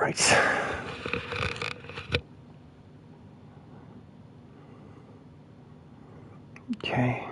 Right. Okay.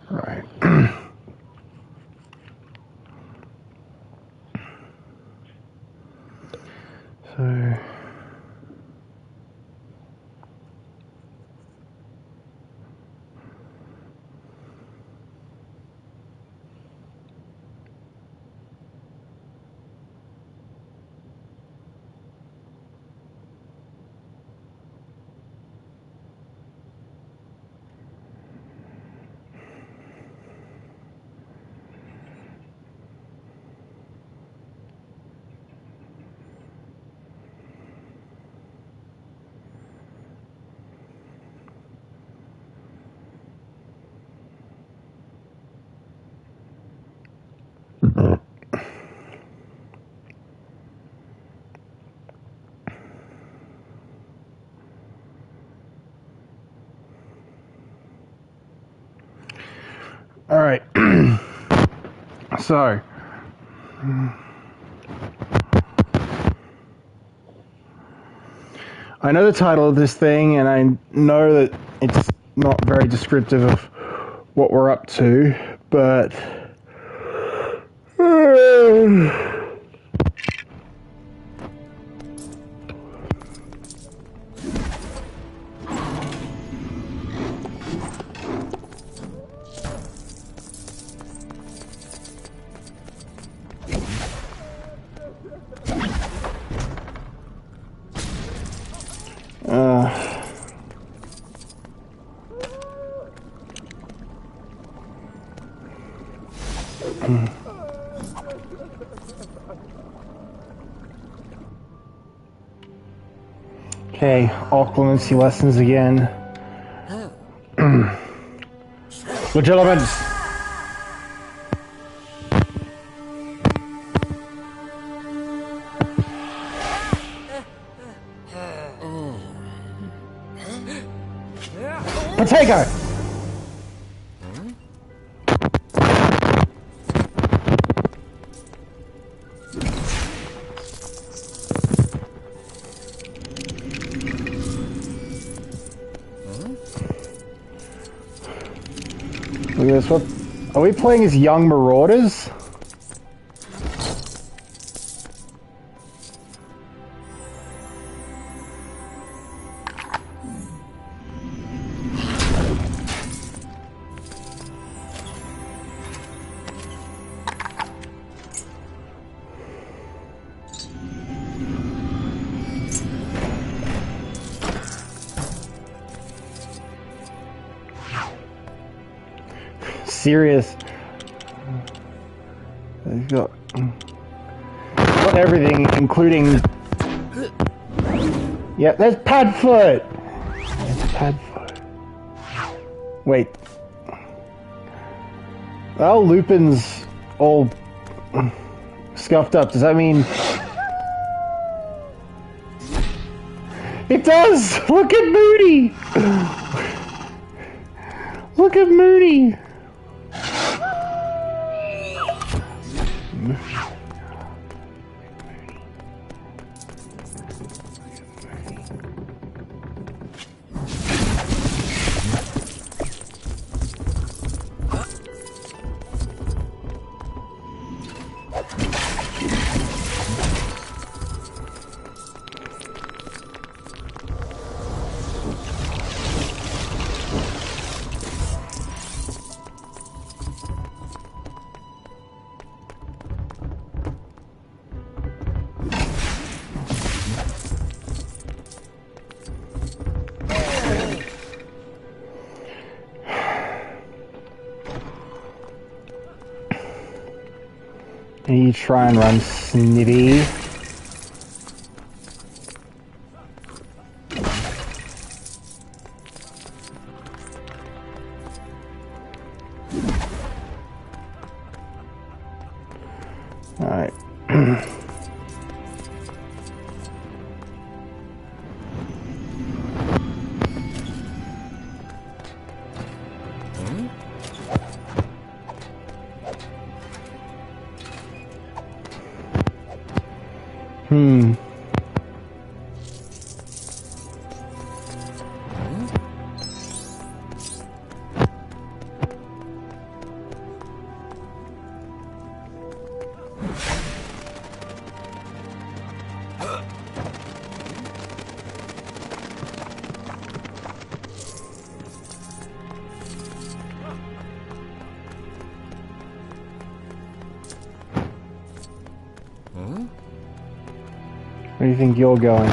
Right. So. All right. So. I know the title of this thing, and I know that it's not very descriptive of what we're up to, but okay, occlumency lessons again. Legitimate. Potato. Look at this. What are we playing as? Young Marauders? Serious. They've got everything, including. Yep, there's Padfoot. There's Padfoot. Wait. Well, Lupin's all Scuffed up, does that mean... It does! Look at Moody! Look at Moody! You try and run, Snitty. Alright. Where do you think you're going?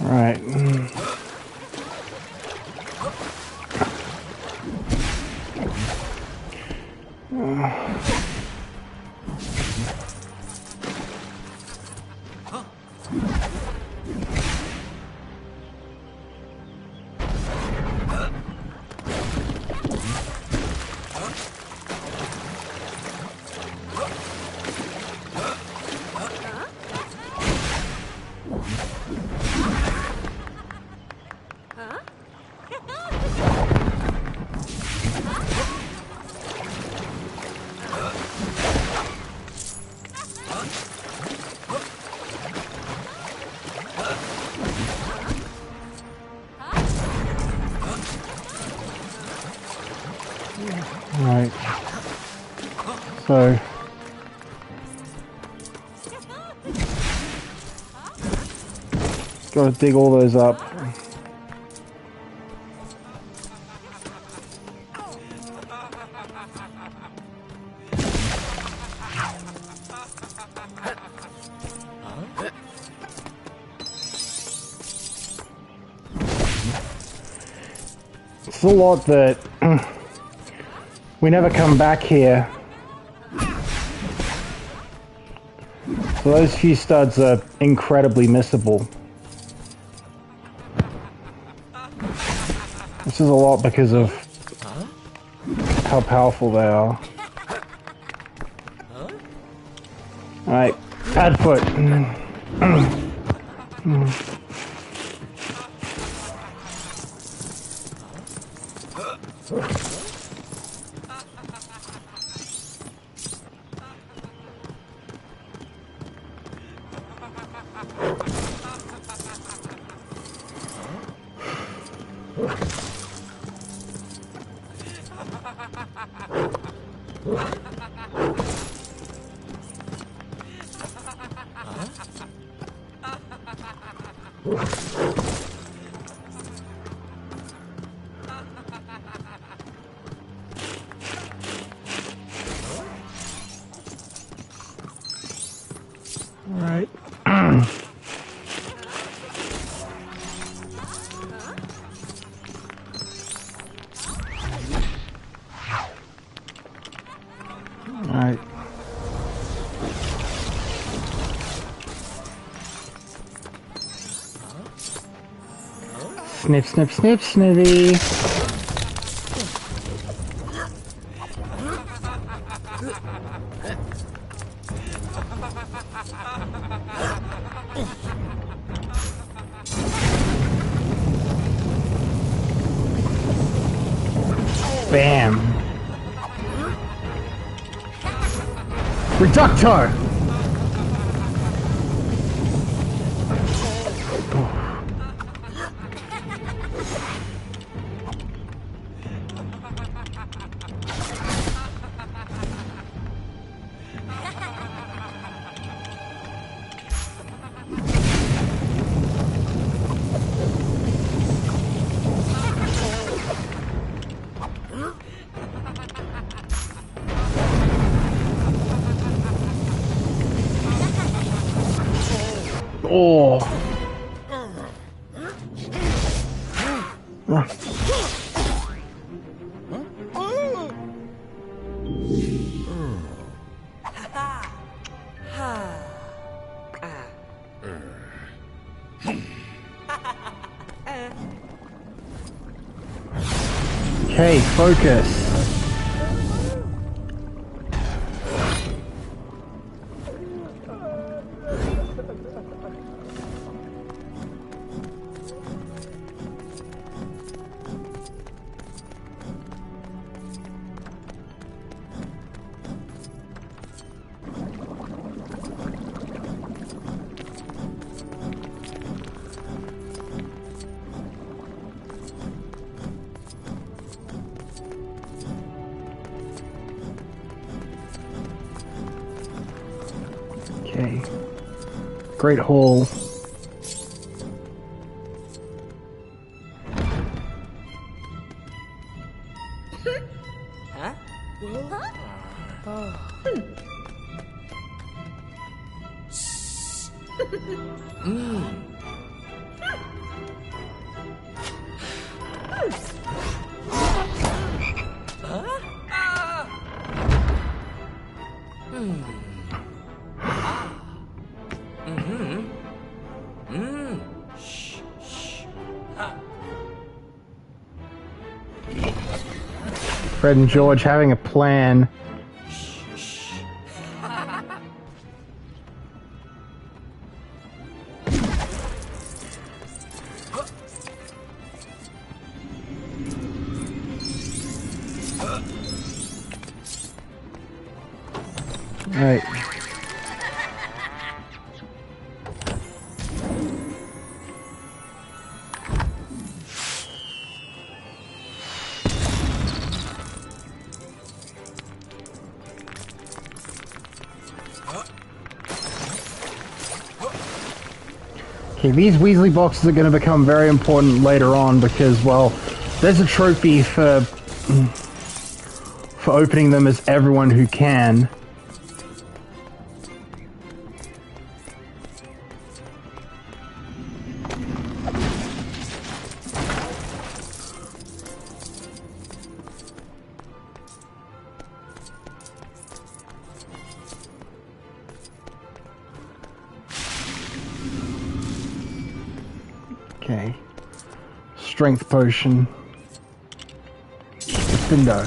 Right. Right. So gotta dig all those up. It's a lot that we never come back here. So those few studs are incredibly missable. This is a lot because of how powerful they are. Alright, Padfoot. Right. Alright. Snip, snip, snip, snivy. Bam. Reducto! Oh. Okay, focus. Okay. Great Hall. Huh? Fred and George having a plan. Right. Okay, these Weasley boxes are going to become very important later on because, well, there's a trophy for opening them as everyone who can. Okay. Strength potion. Window.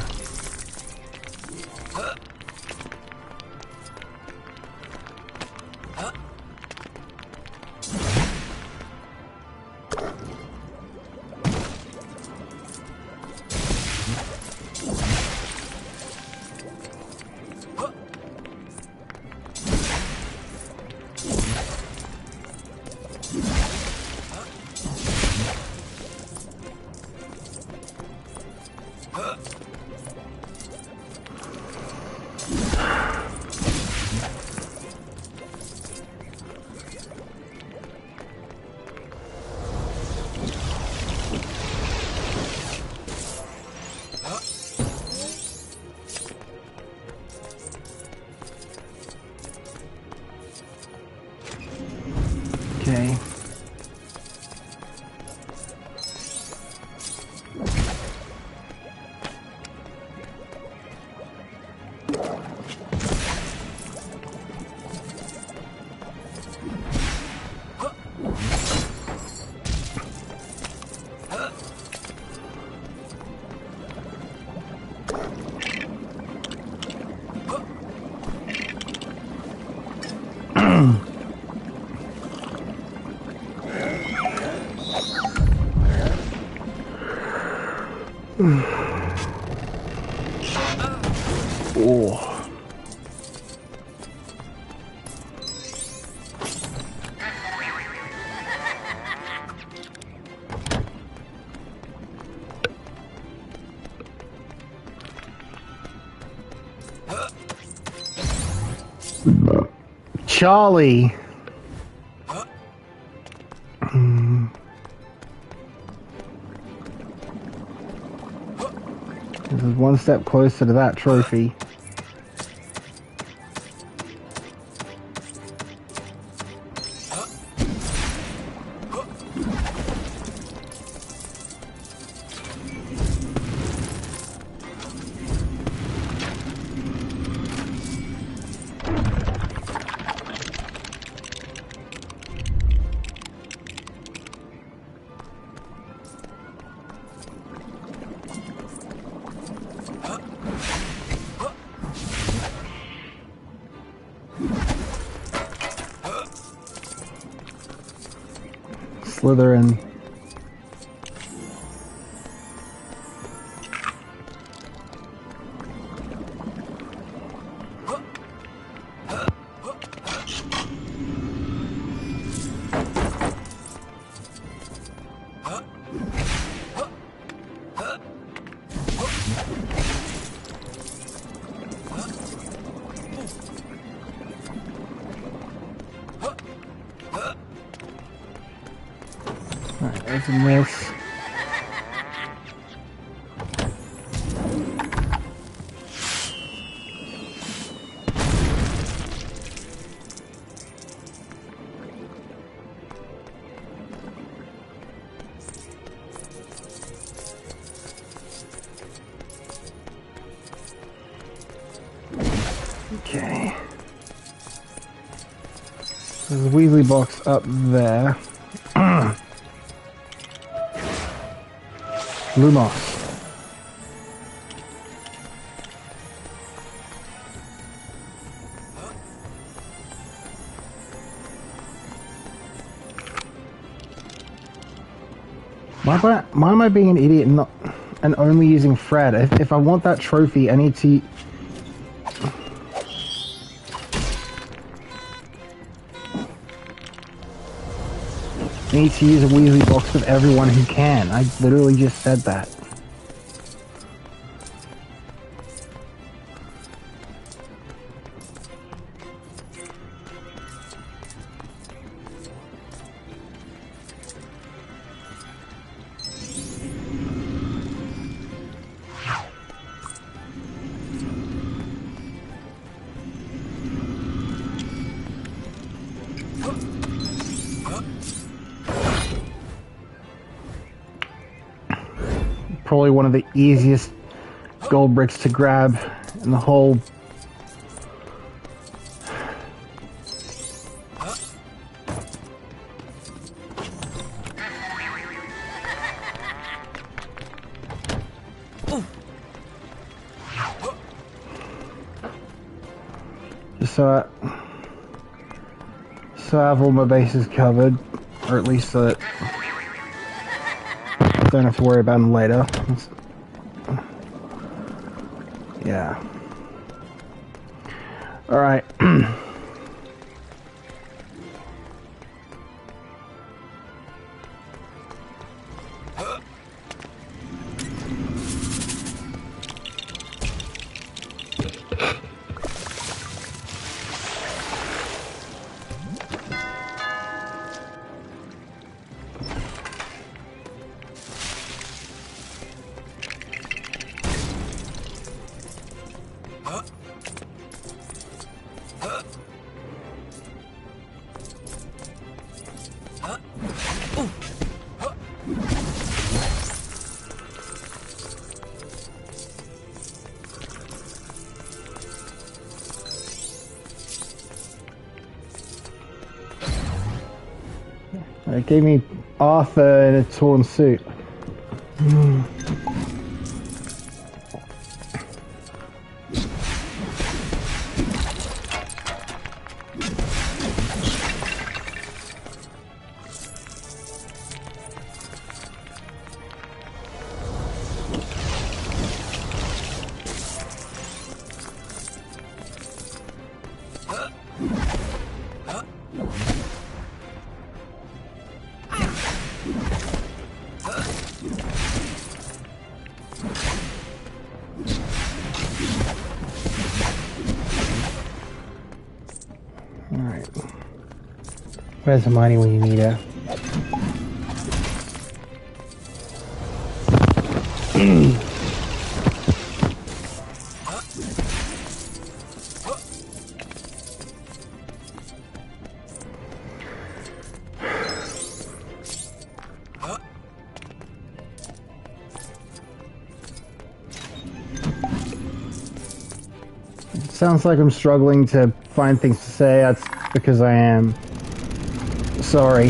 Oh. Charlie. This is one step closer to that trophy. Slytherin. Alright, there's a miss. Okay. There's a Weasley box up there. Lumos. Why am I being an idiot and only using Fred? If I want that trophy, I need to... I need to use a Weasley box with everyone who can. I literally just said that. Probably one of the easiest gold bricks to grab in the whole... So I have all my bases covered, or at least so that I don't have to worry about them later. Yeah. Alright. It gave me Arthur in a torn suit. Where's Hermione when you need her? Sounds like I'm struggling to find things to say. That's because I am. Sorry.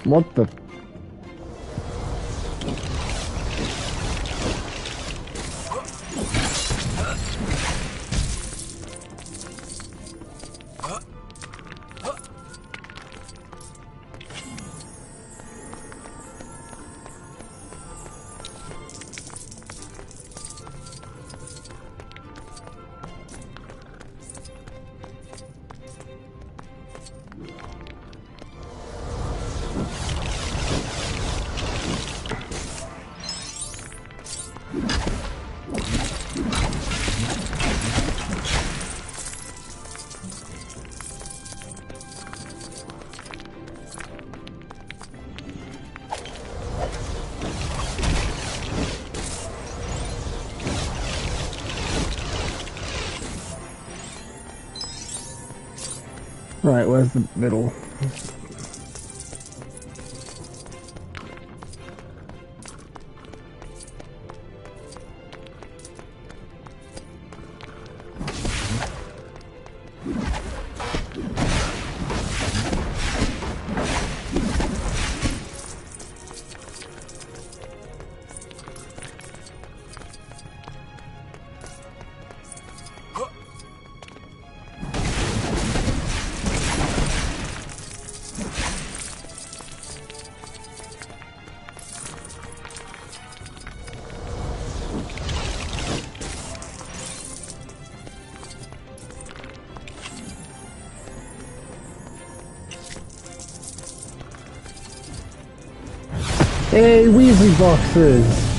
What the? Right, where's the middle? Hey, Weasley boxes!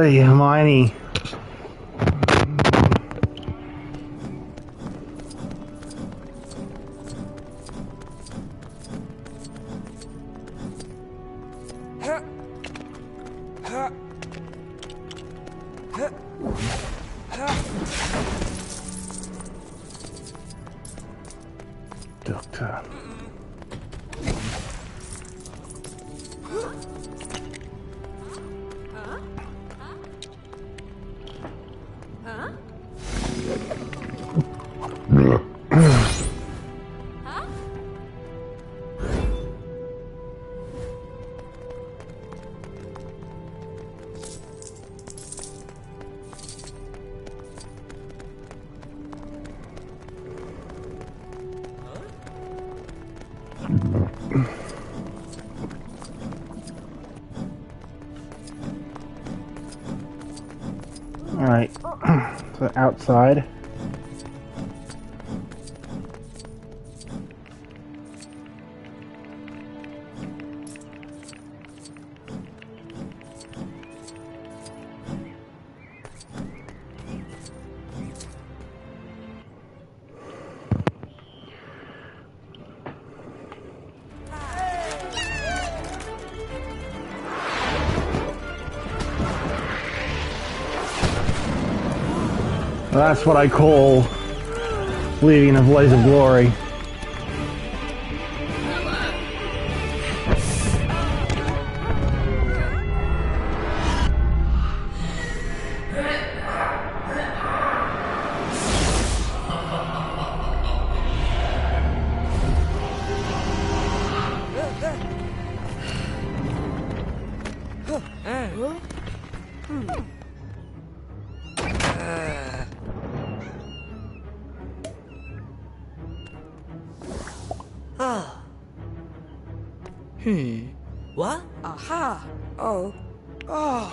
Hey, Hermione. Doctor. Alright, so outside. That's what I call leaving a blaze of glory. What? Aha. Oh. Oh.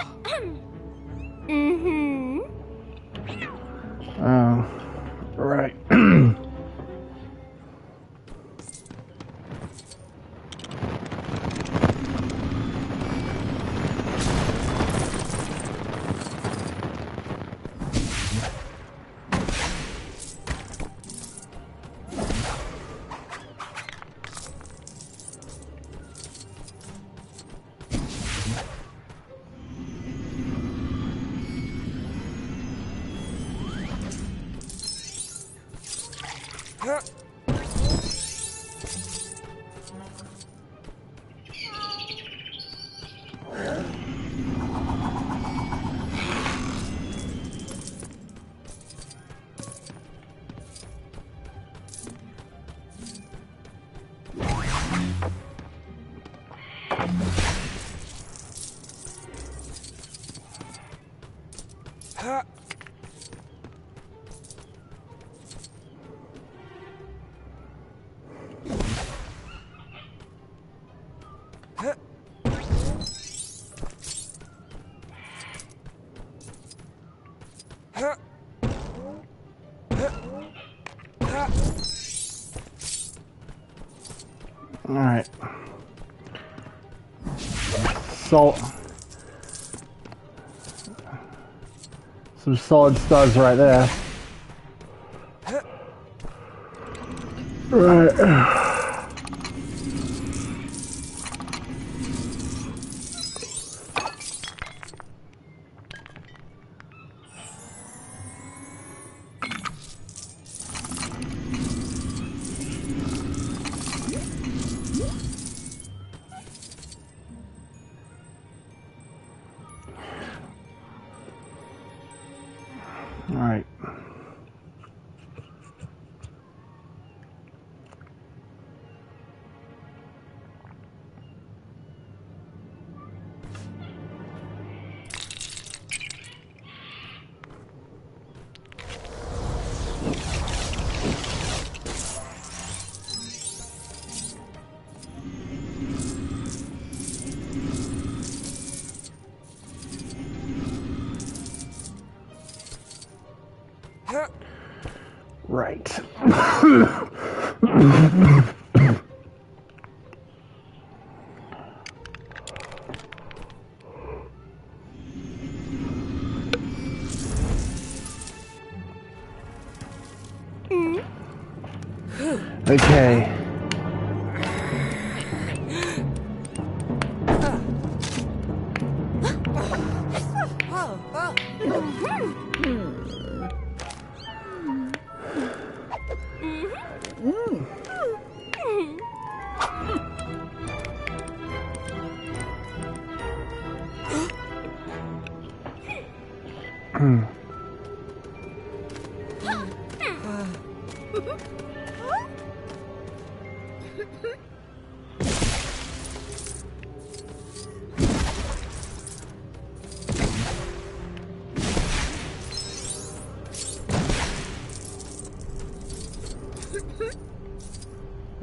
Oh, right. Alright. Salt. Some solid studs right there. Right. Alright. Right. Okay.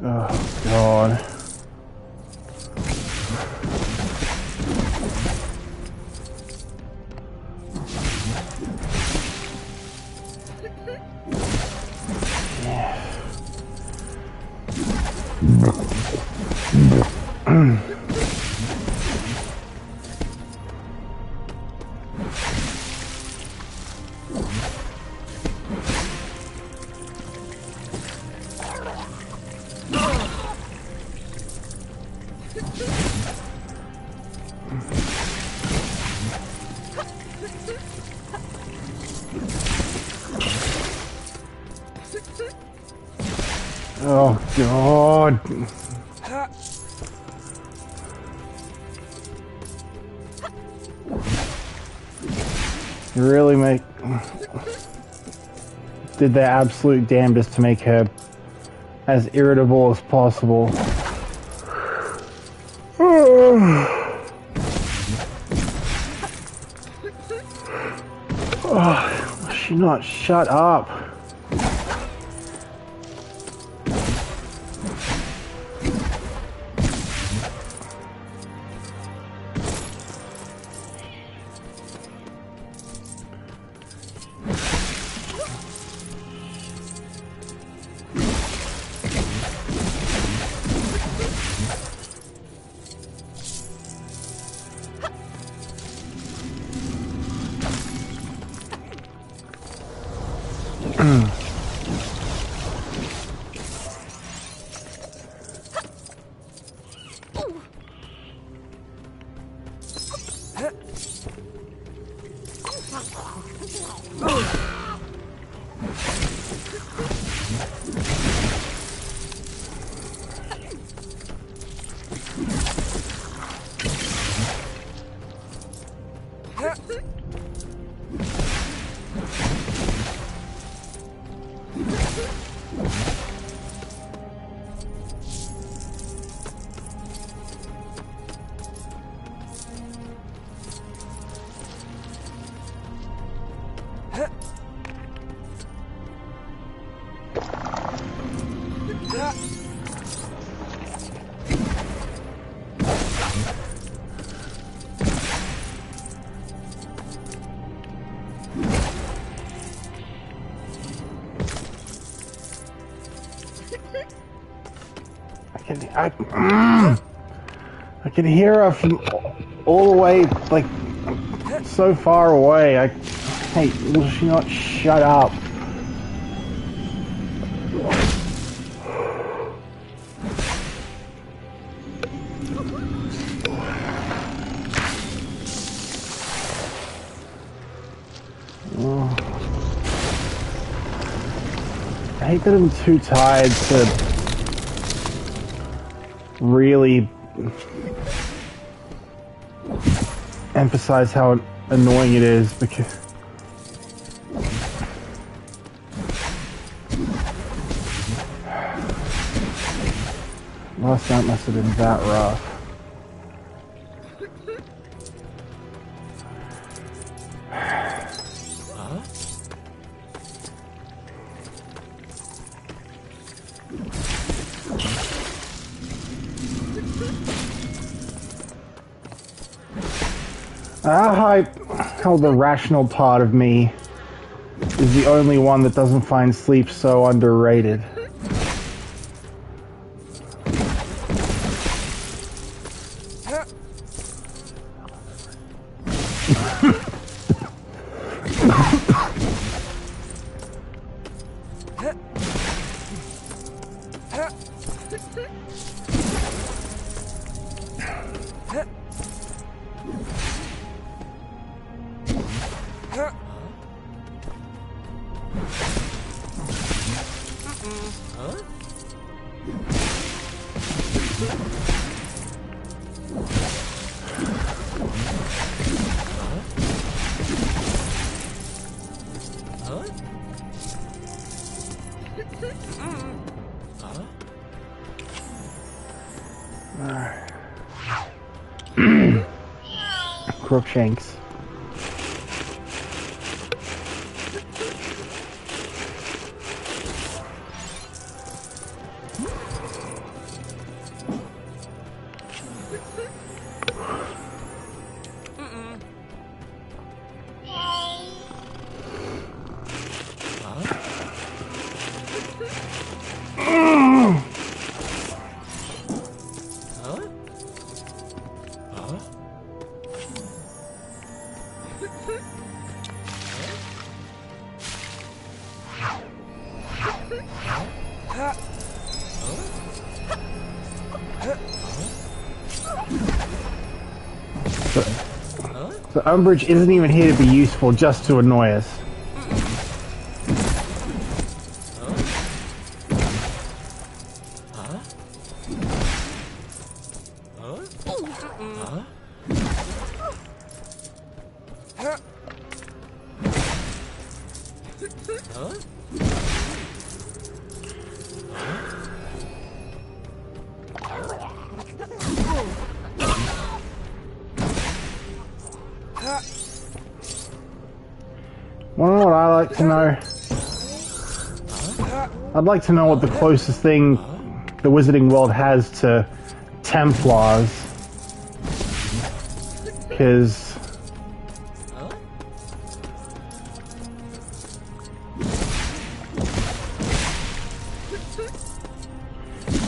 Oh, God. God. You really did their absolute damnedest to make her as irritable as possible. Oh, she not shut up. I can hear her from all the way, like, so far away. Hey, will she not shut up? I hate that I'm too tired to really emphasize how annoying it is, because last night must have been that rough. How the rational part of me is the only one that doesn't find sleep so underrated. Crookshanks. So Umbridge isn't even here to be useful, just to annoy us. Well, what I like to know? I'd like to know what the closest thing the Wizarding World has to Templars. Because...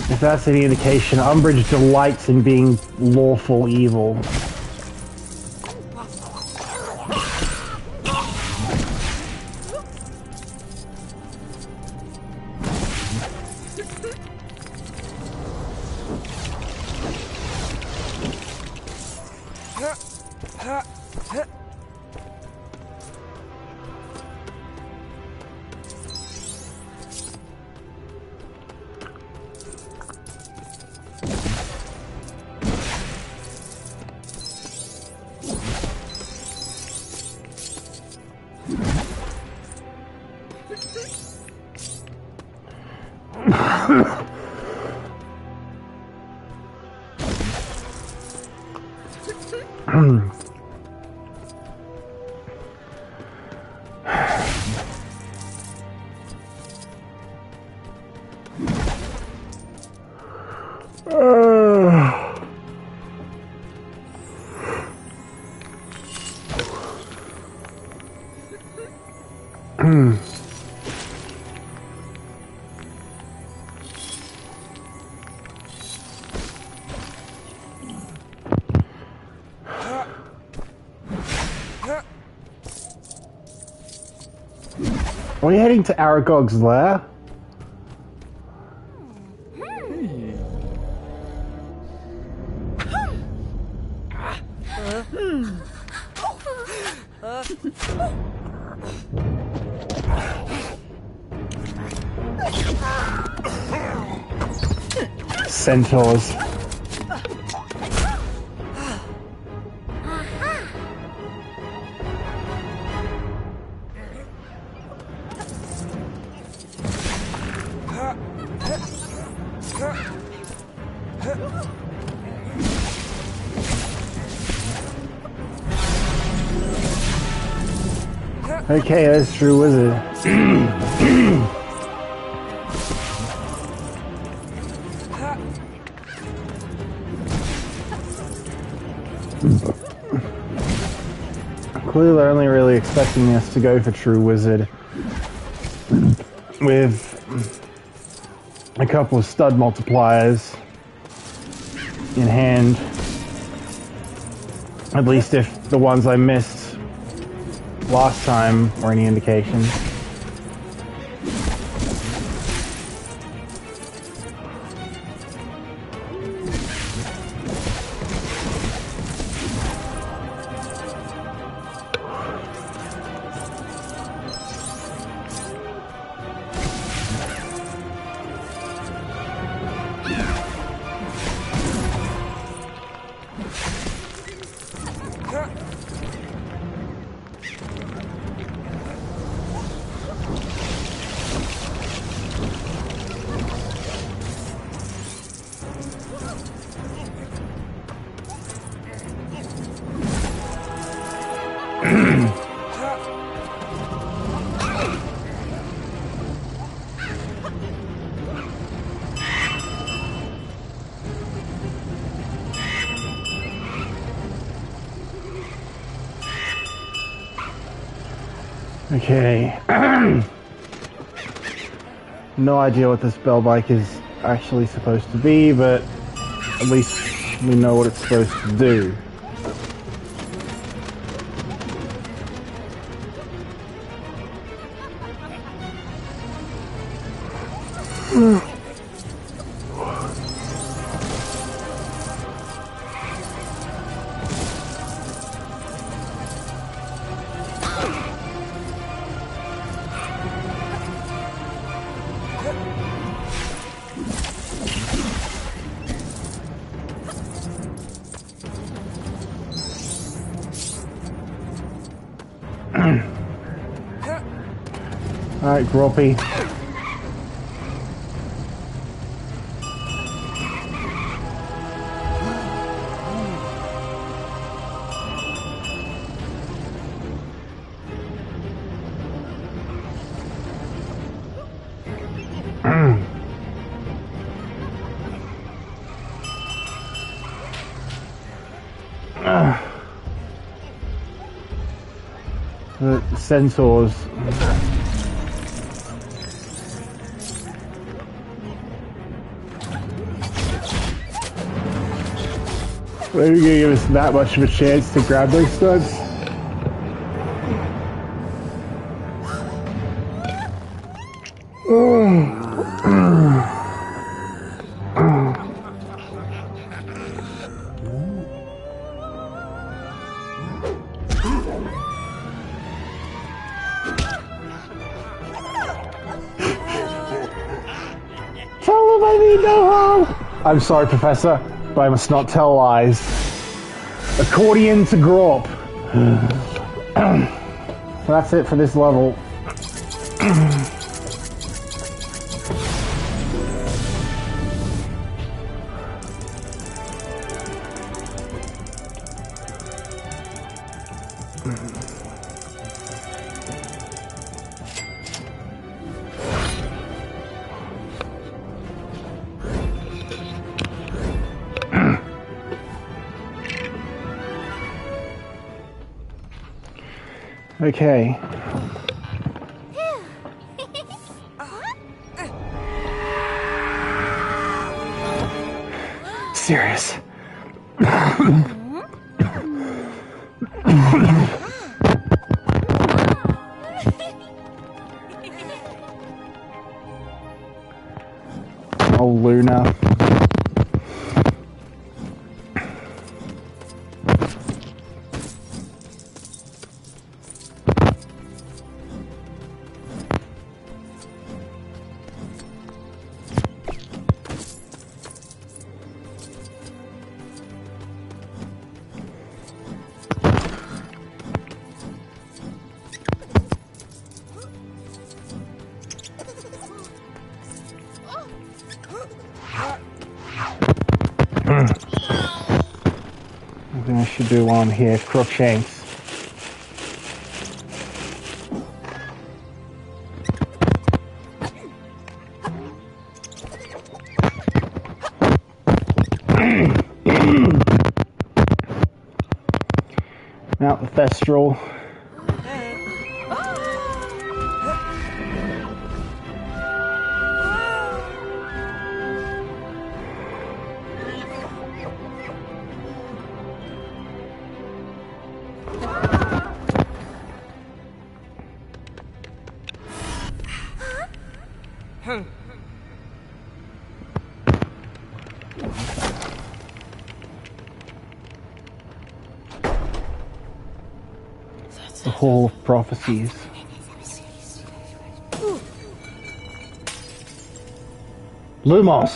if that's any indication, Umbridge delights in being lawful evil. Are we heading to Aragog's lair? Centaurs. Okay, that's true wizard. Clearly they're only really expecting us to go for true wizard with a couple of stud multipliers in hand. At least if the ones I missed last time were any indication. Okay. No idea what this bell bike is actually supposed to be, but at least we know what it's supposed to do. Alright, Groppy. The sensors. Are you gonna give us that much of a chance to grab those studs? Tell them I mean no harm! I'm sorry, Professor, but I must not tell lies. Accordion to Grop. That's it for this level. Okay. Serious. Oh, Luna. I think I should do one here, Crookshanks. Mount the Thestral. The Hall of Prophecies. Lumos!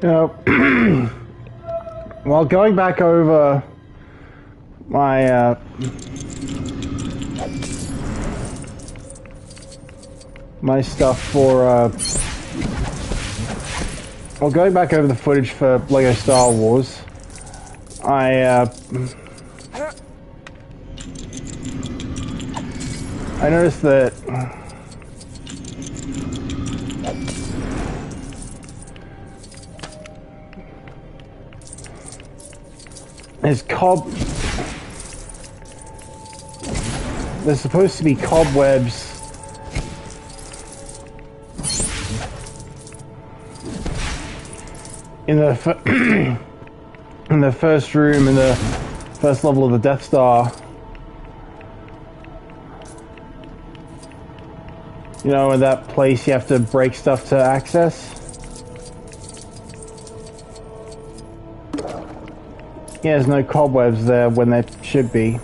Oh. While going back over my my stuff for while going back over the footage for Lego Star Wars, I noticed that there's supposed to be cobwebs in the in the first room in the first level of the Death Star. You know, in that place you have to break stuff to access? Yeah, there's no cobwebs there when there should be.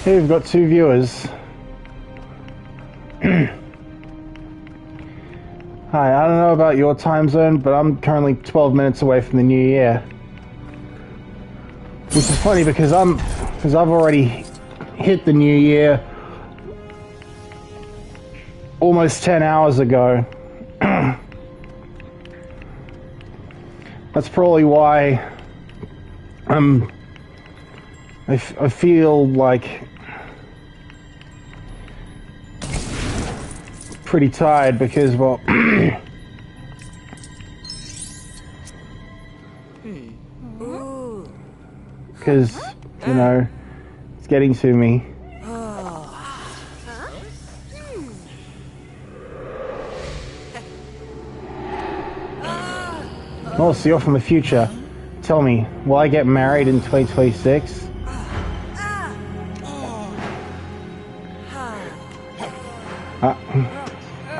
Here we've got 2 viewers. Hi, I don't know about your time zone, but I'm currently 12 minutes away from the new year. Which is funny because I've already hit the new year almost 10 hours ago. That's probably why I feel like pretty tired because, well, because, you know, it's getting to me. Oh, so you're from the future. Tell me, will I get married in 2026?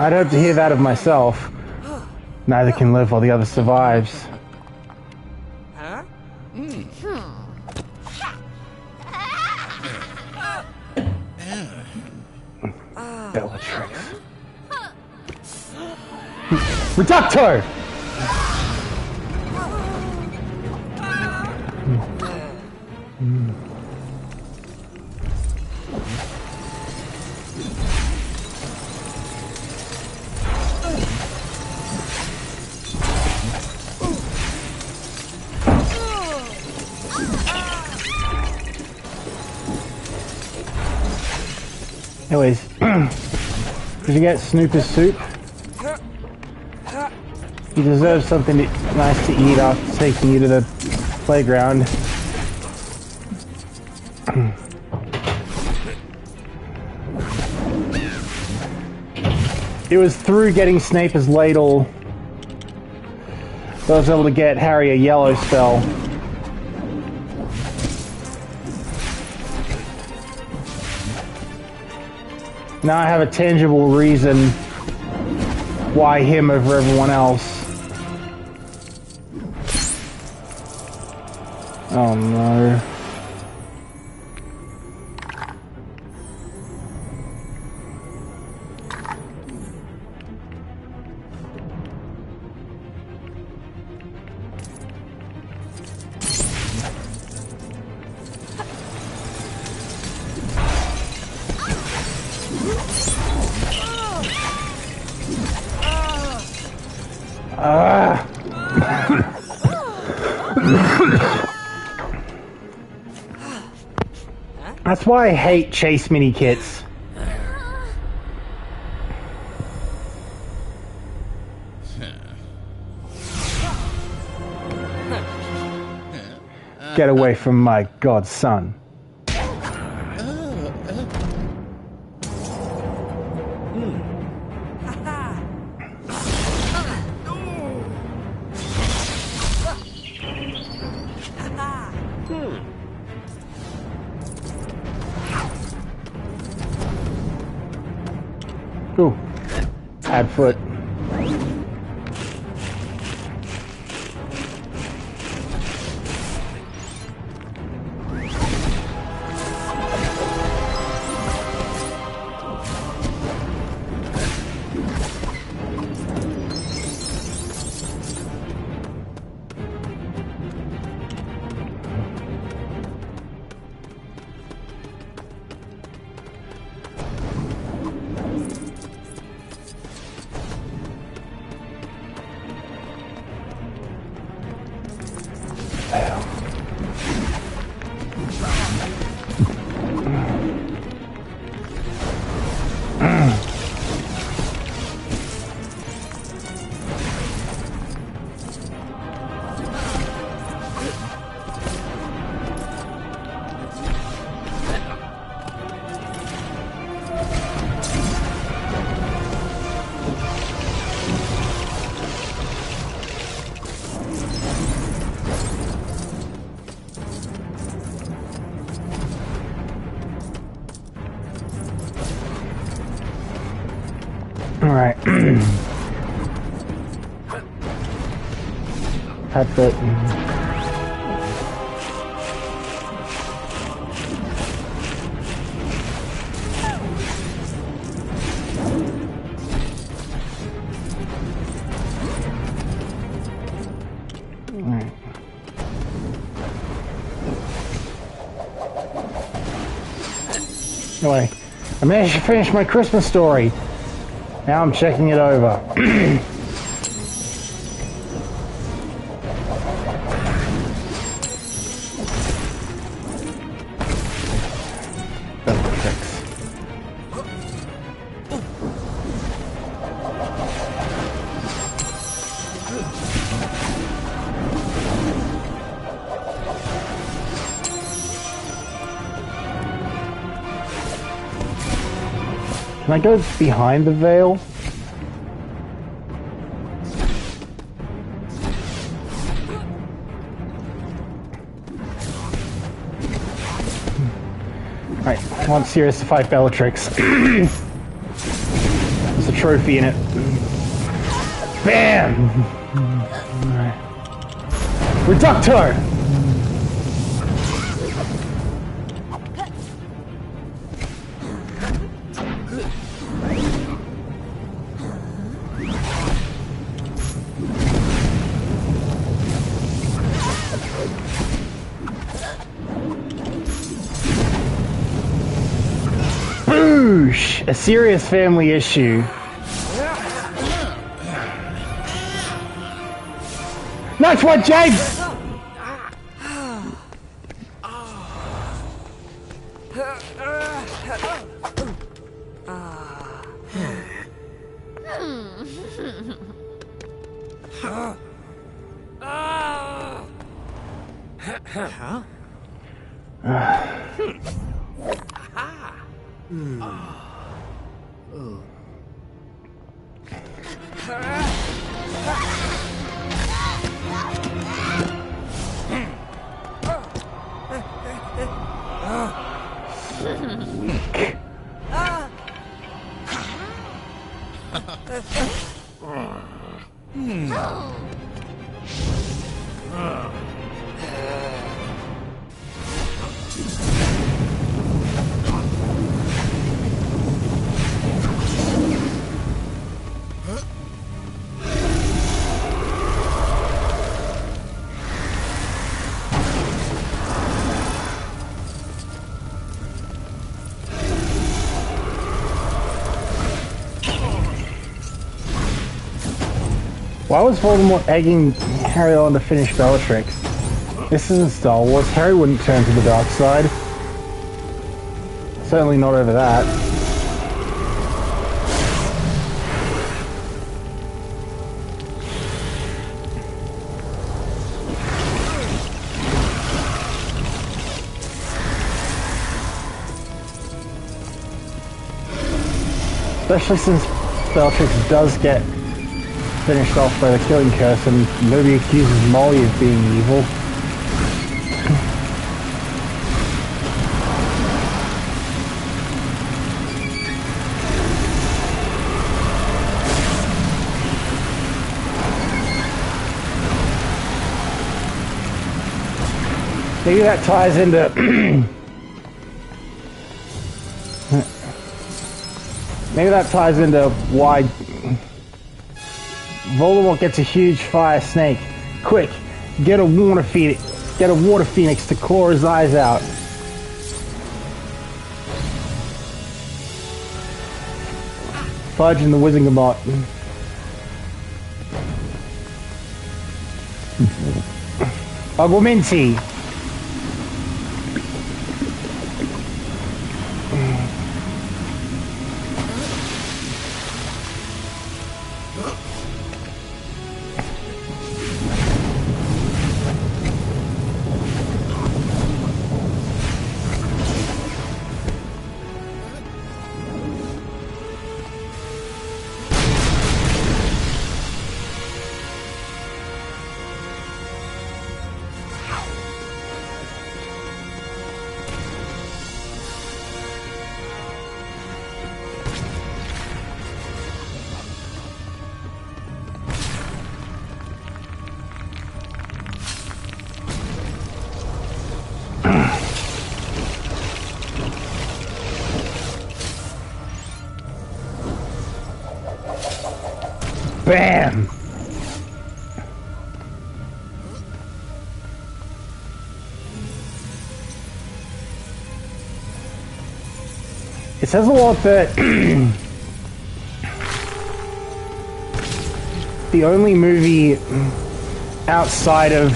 I'd hope to hear that of myself. Neither can live while the other survives. Bellatrix. Reducto! Anyways, did you get Snooper's soup? You deserve something nice to eat after taking you to the playground. It was through getting Snape's ladle that I was able to get Harry a yellow spell. Now I have a tangible reason why him over everyone else. Oh no. That's why I hate chase mini kits. Get away from my godson. Ooh, bad foot. Alright. That's it. Alright. Anyway, I managed to finish my Christmas story. Now I'm checking it over. Can I go behind the veil? Alright, I want Sirius to fight Bellatrix. There's a trophy in it. Bam! Alright. Reductor! Boosh! A serious family issue. Nice one, James! Why was Voldemort egging Harry on to finish Bellatrix? This isn't Star Wars. Harry wouldn't turn to the dark side. Certainly not over that. Especially since Bellatrix does get finished off by the killing curse and nobody accuses Molly of being evil. Maybe that ties into maybe that ties into why Voldemort gets a huge fire snake. Quick, get a water phoenix. Get a water phoenix to claw his eyes out. Fudge and the Wizengamot. Aguaminti. Bam! It says a lot that the only movie outside of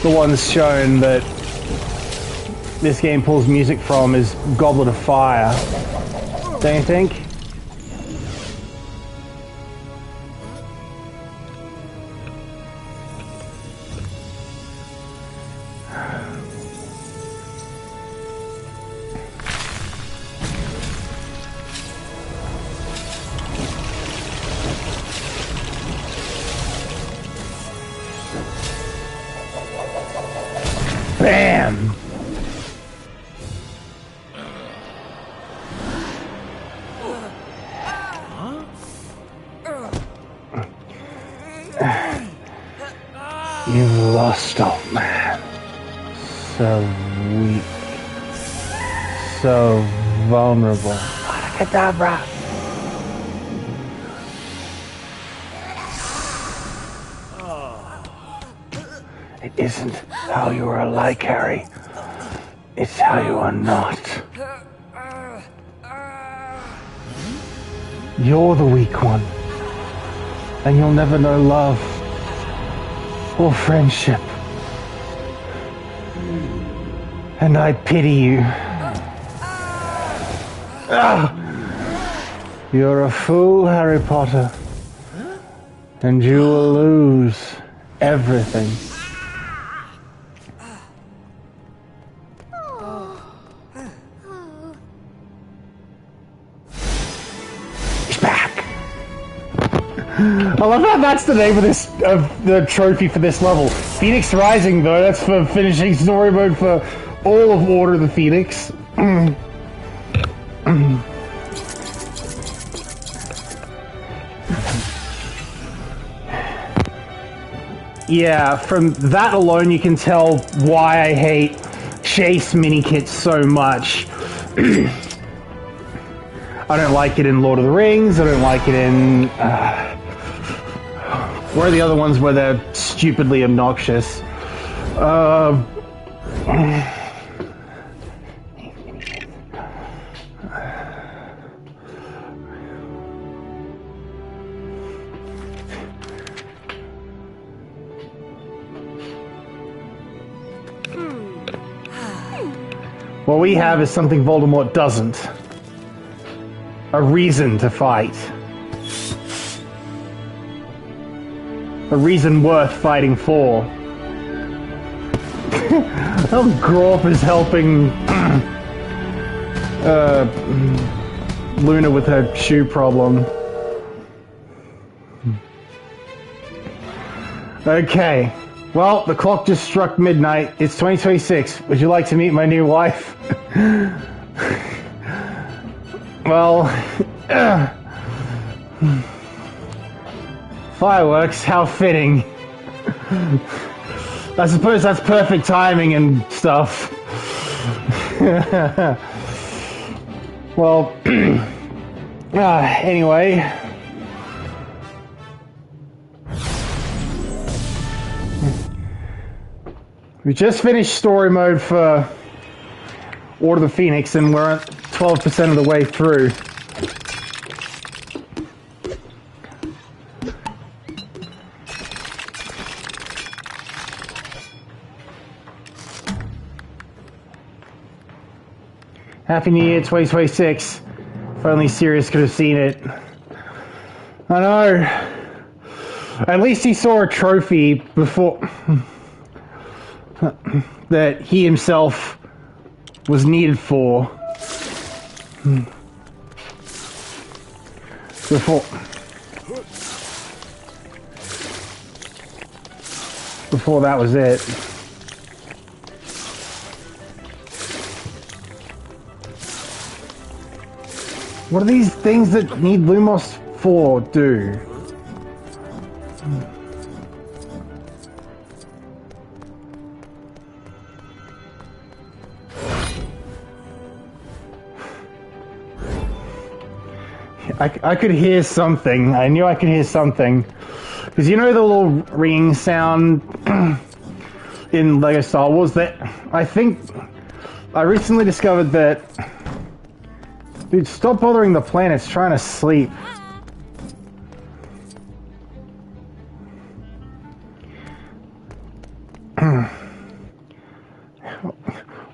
the ones shown that this game pulls music from is Goblet of Fire. Don't you think? Bam! You've lost, old man. So weak. So vulnerable. Abracadabra! It isn't how you are like, Harry. It's how you are not. You're the weak one. And you'll never know love. Or friendship. And I pity you. You're a fool, Harry Potter. And you will lose everything. He's back. I love how that's the name of this, of the trophy for this level. Phoenix Rising, though, that's for finishing story mode for all of Order of the Phoenix. Yeah, from that alone you can tell why I hate Chase mini-kits so much. I don't like it in Lord of the Rings, I don't like it in... where are the other ones where they're stupidly obnoxious? What we have is something Voldemort doesn't. A reason to fight. A reason worth fighting for. Oh, Groff is helping Luna with her shoe problem. Okay. Well, the clock just struck midnight. It's 2026. Would you like to meet my new wife? Well, fireworks, how fitting. I suppose that's perfect timing and stuff. Well, anyway. We just finished story mode for Order of the Phoenix and we're at 12% of the way through. Happy New Year 2026. If only Sirius could have seen it. I know. At least he saw a trophy before... that he himself was needed for. Before that was it. What do these things that need Lumos for do? I could hear something. I knew I could hear something. Because you know the little ringing sound in LEGO Star Wars? That I think I recently discovered that... Dude, stop bothering the planets, trying to sleep.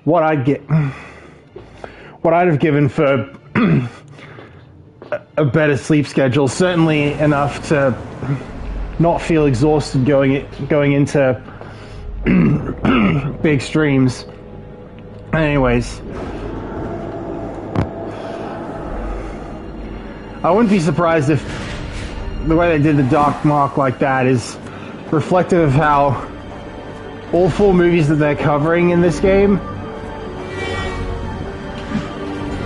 What I'd have given for a better sleep schedule, certainly enough to not feel exhausted going into big streams. Anyways, I wouldn't be surprised if the way they did the dark mark like that is reflective of how all 4 movies that they're covering in this game.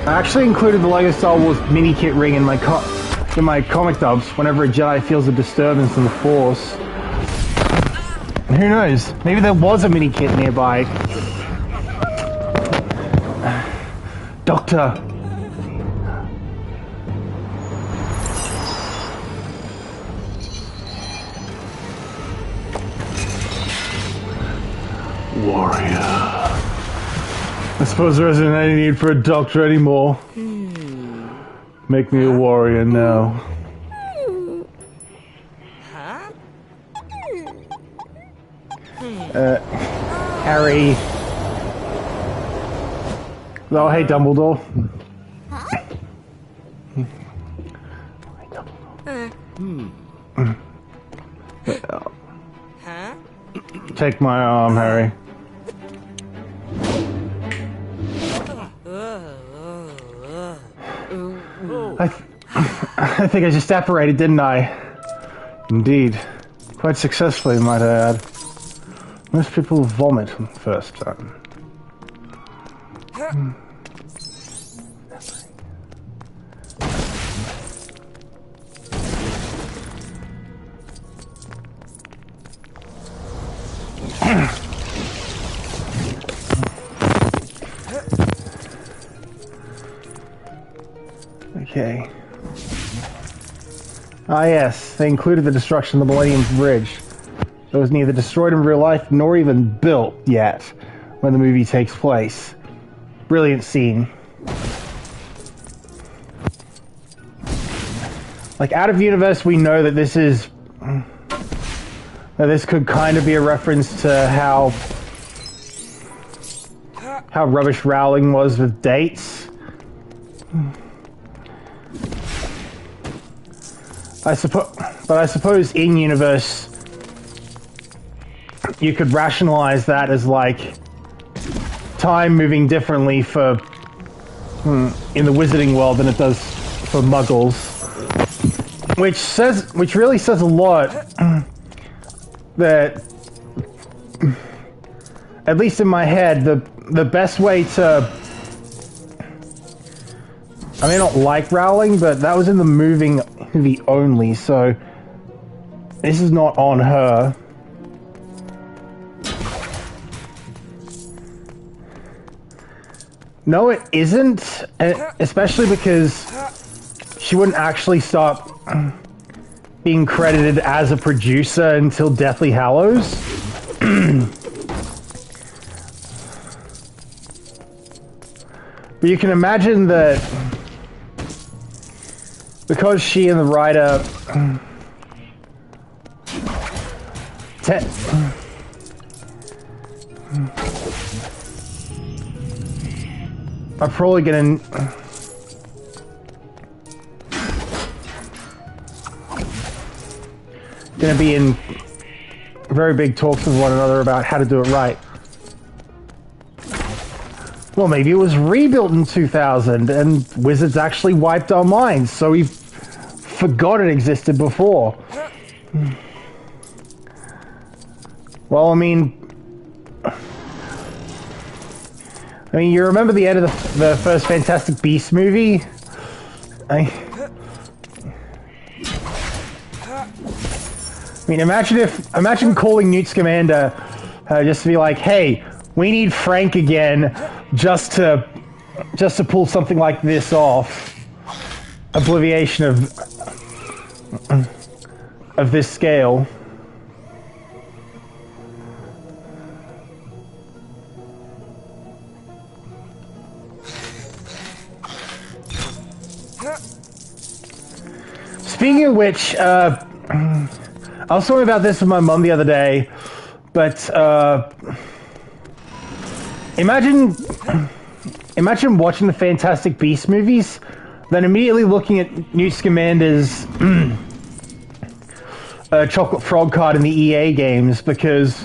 I actually included the LEGO Star Wars mini kit ring in my comic dubs whenever a Jedi feels a disturbance in the Force. And who knows? Maybe there was a mini kit nearby. Doctor. Warrior. I suppose there isn't any need for a doctor anymore. Make me a warrior now. Harry. Oh, hey, Dumbledore. Take my arm, Harry. I think I just apparated, didn't I? Indeed. Quite successfully, might I add. Most people vomit first time. Okay. Ah yes, they included the destruction of the Millennium Bridge. It was neither destroyed in real life nor even built yet when the movie takes place. Brilliant scene. Like, out of universe, we know that this is... that this could kind of be a reference to how rubbish Rowling was with dates. But I suppose in universe you could rationalize that as like time moving differently for in the wizarding world than it does for muggles, which really says a lot that, at least in my head, the best way to... I may not like Rowling, but that was in the movie only, so this is not on her. No, it isn't, especially because she wouldn't actually stop being credited as a producer until Deathly Hallows. But you can imagine that because she and the writer are probably gonna be in very big talks with one another about how to do it right. Well, maybe it was rebuilt in 2000 and Wizards actually wiped our minds, so we forgot it existed before. Well, I mean, you remember the end of the first Fantastic Beasts movie? I mean, imagine calling Newt Scamander just to be like, hey, we need Frank again just to pull something like this off. Obliviation of of this scale. Speaking of which, I was talking about this with my mum the other day, but imagine watching the Fantastic Beasts movies, then immediately looking at Newt Scamander's chocolate frog card in the EA games, because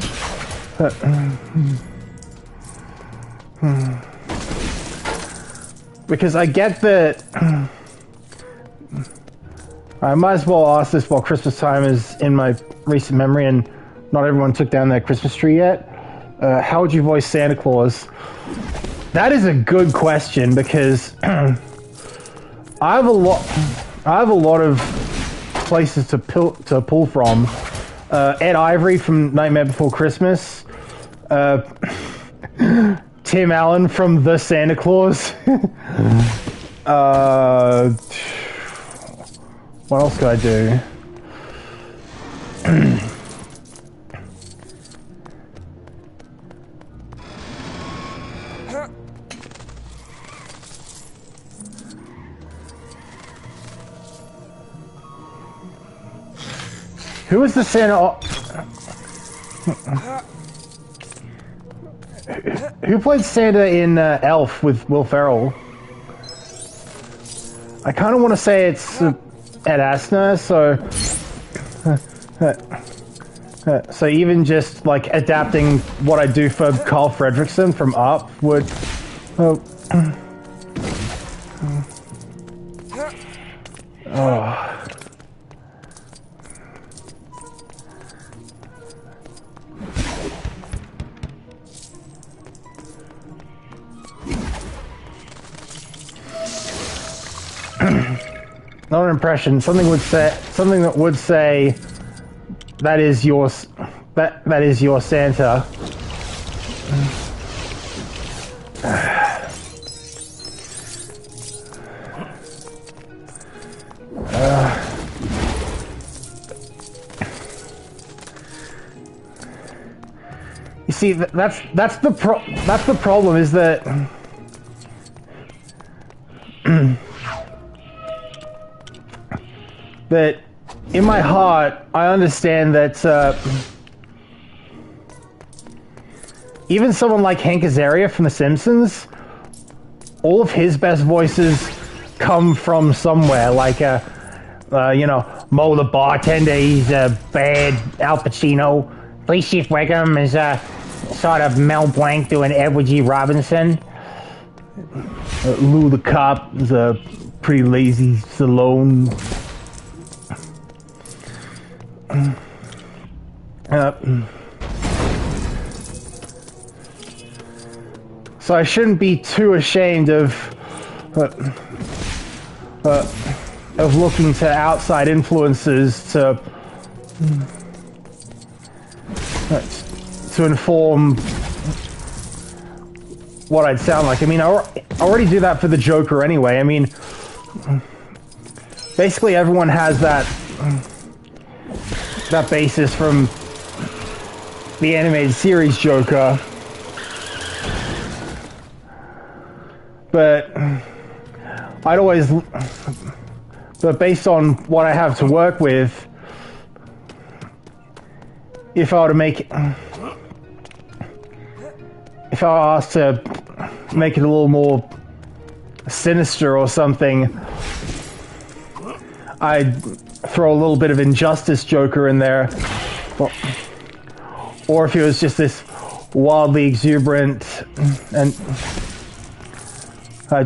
I get that. I might as well ask this while Christmas time is in my recent memory and not everyone took down their Christmas tree yet. How would you voice Santa Claus? That is a good question, because I have a lot of places to pull from. Ed Ivory from Nightmare Before Christmas. Tim Allen from The Santa Claus. What else could I do? Who was the Santa? Who played Santa in Elf with Will Ferrell? I kind of want to say it's Ed Asner, so even just like adapting what I do for Carl Fredricksen from Up would. Not an impression. Something that would say that is your Santa. You see, that's the problem, is that that in my heart, I understand that even someone like Hank Azaria from The Simpsons, all of his best voices come from somewhere. Like, you know, Mo the bartender, he's a bad Al Pacino. Police Chief Wickham is sort of Mel Blanc doing Edward G. Robinson. Lou the cop is a pretty lazy Stallone. So I shouldn't be too ashamed of looking to outside influences to inform what I'd sound like. I mean, I already do that for the Joker anyway. I mean, basically everyone has that basis from the animated series Joker. But based on what I have to work with, if I were asked to make it a little more sinister or something, I'd throw a little bit of Injustice Joker in there. Or if it was just this wildly exuberant and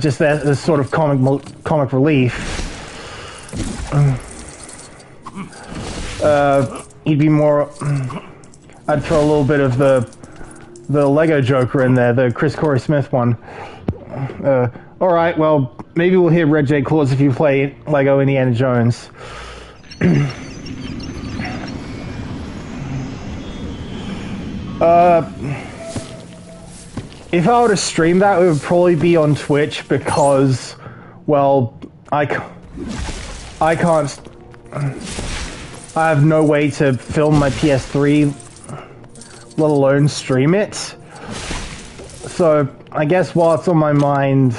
just this sort of comic relief, he'd be more. I'd throw a little bit of the Lego Joker in there, the Chris Corey Smith one. All right, well, maybe we'll hear Red J. Claus if you play Lego Indiana Jones. If I were to stream that, it would probably be on Twitch because, well, I can't I have no way to film my PS3, let alone stream it. So, I guess while it's on my mind,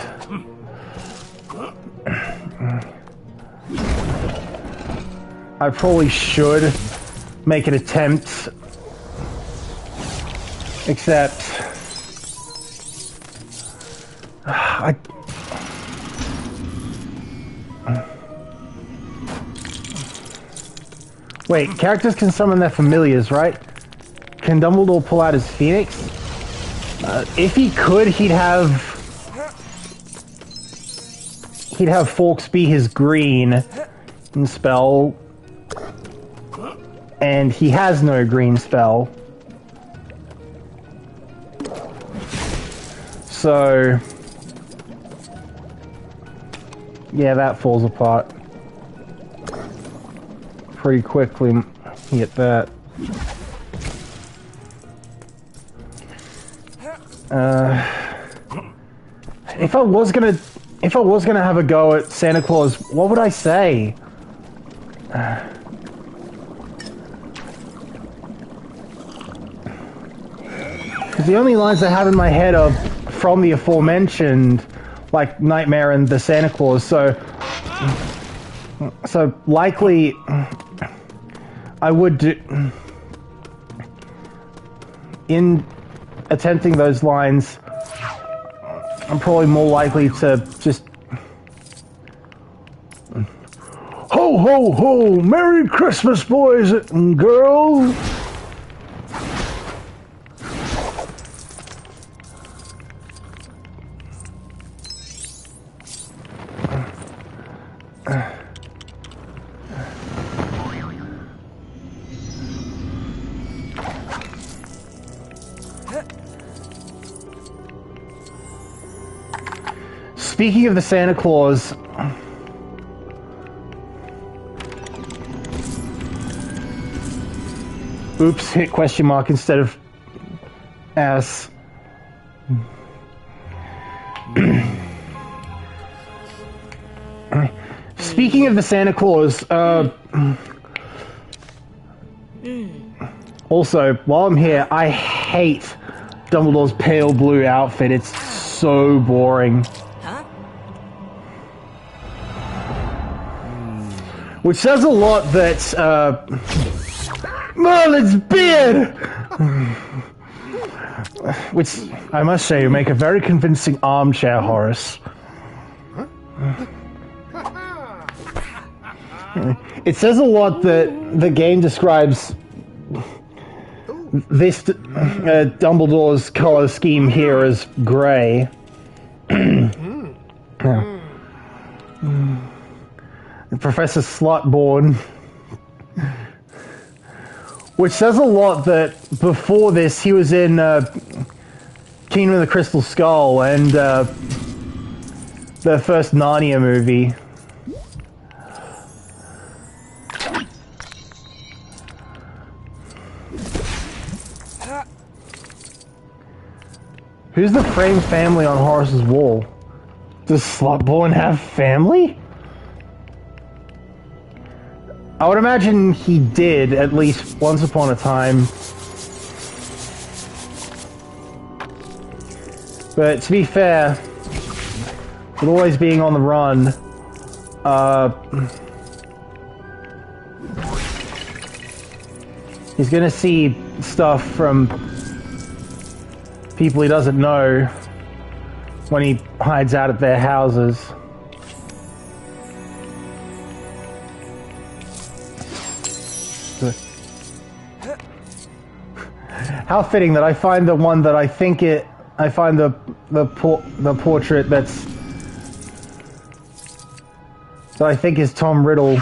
I probably should make an attempt, except wait, characters can summon their familiars, right? Can Dumbledore pull out his Phoenix? If he could, he'd have Fawkes be his green spell, and he has no green spell. So, yeah, that falls apart pretty quickly. Get that. If I was gonna have a go at Santa Claus, what would I say? Because the only lines I have in my head are from the aforementioned, like Nightmare and the Santa Claus. So likely, I would do in attempting those lines. I'm probably more likely to just ho ho ho, Merry Christmas, boys and girls. Speaking of the Santa Claus, oops, hit question mark instead of S. Speaking of the Santa Claus, also, while I'm here, I hate Dumbledore's pale blue outfit. It's so boring. Which says a lot that, Merlin's beard! Which, I must say, you make a very convincing armchair, Horace. It says a lot that the game describes this Dumbledore's color scheme here as grey. Professor Slutborn. Which says a lot that before this he was in Kingdom of the Crystal Skull and the first Narnia movie. Who's the framed family on Horace's wall? Does Slutborn have family? I would imagine he did, at least once upon a time. But to be fair, with always being on the run, he's gonna see stuff from people he doesn't know when he hides out at their houses. How fitting that I find the one that I think it. I find the portrait that I think is Tom Riddle.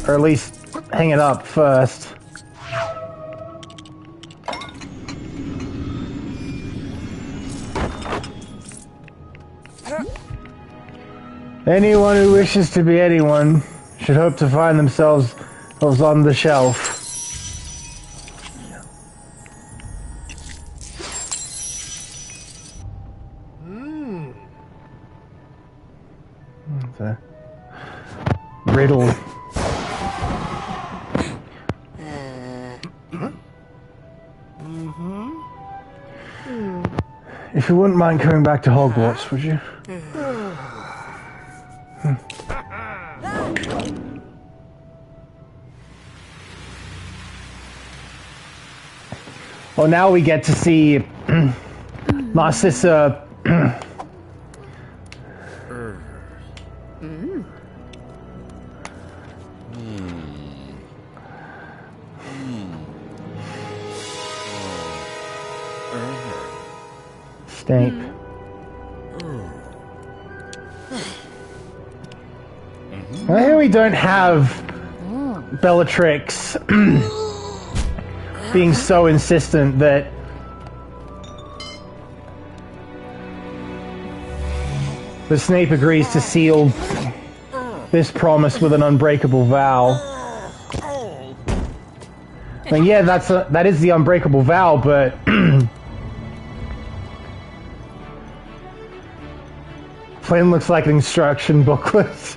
Or at least hang it up first. Anyone who wishes to be anyone should hope to find themselves on the shelf. riddle. If you wouldn't mind coming back to Hogwarts, would you? Well, now we get to see Narcissa. Snape. I hear we don't have Bellatrix being so insistent that Snape agrees to seal this promise with an unbreakable vow. I mean, yeah, that is the unbreakable vow, but Flynn looks like an instruction booklet.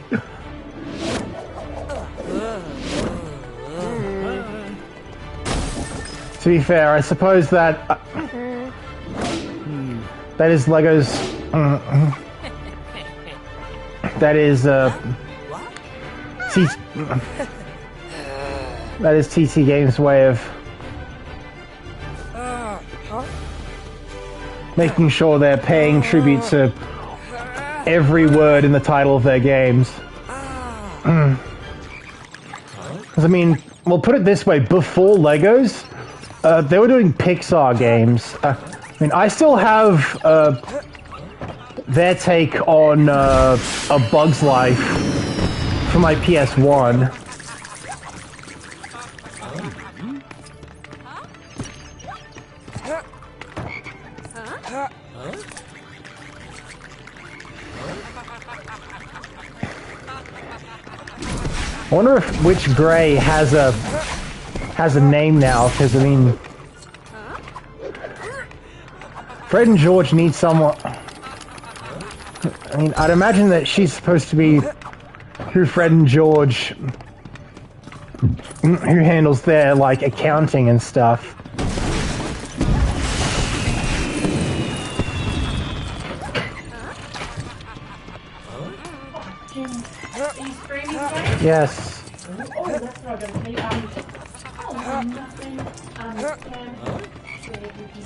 To be fair, I suppose that that is Lego's. That is that is TT Games' way of making sure they're paying tribute to every word in the title of their games. Because I mean, we'll put it this way: before Legos, they were doing Pixar games. I mean, I still have their take on A Bug's Life for my PS1. I wonder if which Grey has a name now, because I mean, Fred and George need someone. I mean, I'd imagine that she's supposed to be who Fred and George, who handles their like accounting and stuff. Yes. Oh, that's what I'm going to tell you. Nothing. Cam, where you can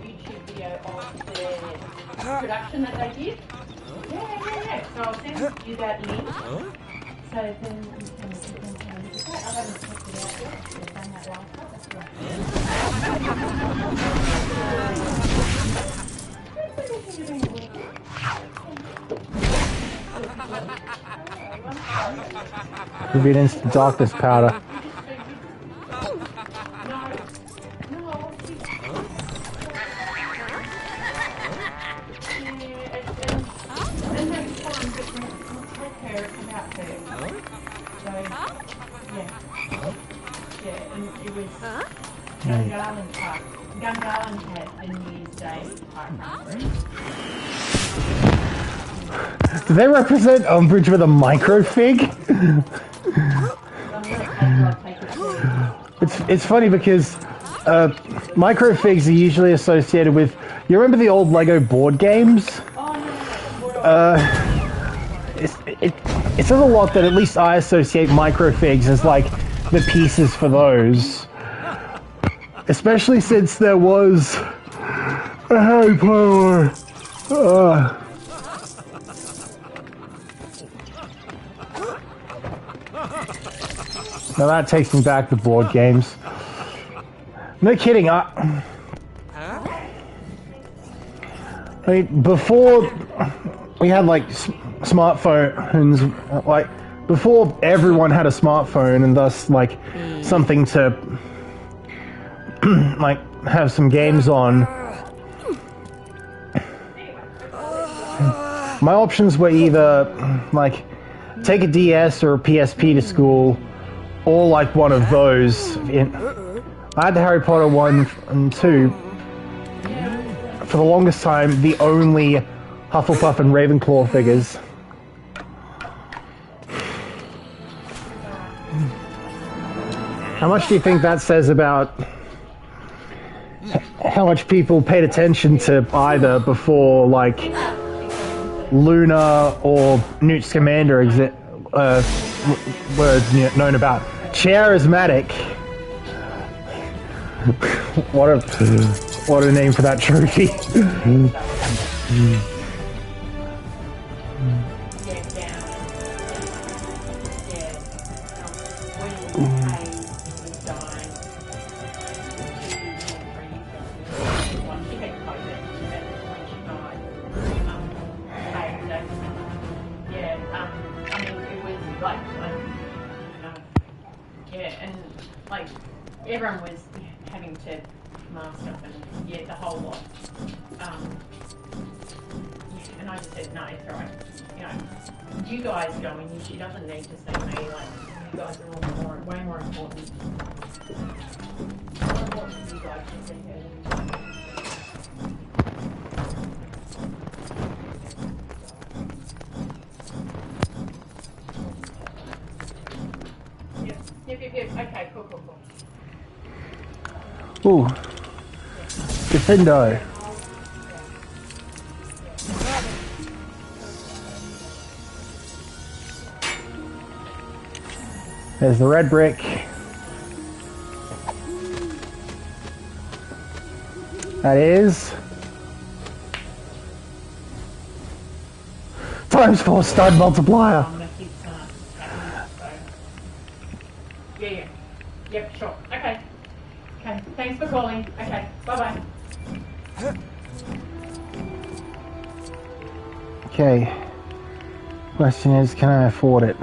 YouTube video of the production that they did. Yeah. So I'll send you that link. So then you can look at that. I haven't checked it out yet. They've done that last time. That's right. Could be an instant darkness powder. Gungarland had a New Year's Day park. Do they represent Umbridge with a microfig? It's funny because microfigs are usually associated with. You remember the old Lego board games? It says a lot that at least I associate microfigs as like the pieces for those. Especially since there was a Harry Potter. Now that takes me back to board games. No kidding. I mean, before we had like smartphones, like before everyone had a smartphone and thus like something to like have some games on. My options were either like take a DS or a PSP to school, or like one of those. I had the Harry Potter 1 and 2. For the longest time, the only Hufflepuff and Ravenclaw figures. How much do you think that says about how much people paid attention to either before, like, Luna or Newt Scamander were known about? Charismatic. What a name for that trophy. Everyone was having to mask up and the whole lot. And I just said, no, it's alright. You know, you guys going, she doesn't need to see me. Like, you guys are all way more important. More important for you guys to see her than me. Yep. Okay, cool. Ooh. Defendo. There's the red brick. That is ×4 stud multiplier. Yep, sure. Okay, thanks for calling. Okay, bye-bye. Okay. Question is, can I afford it?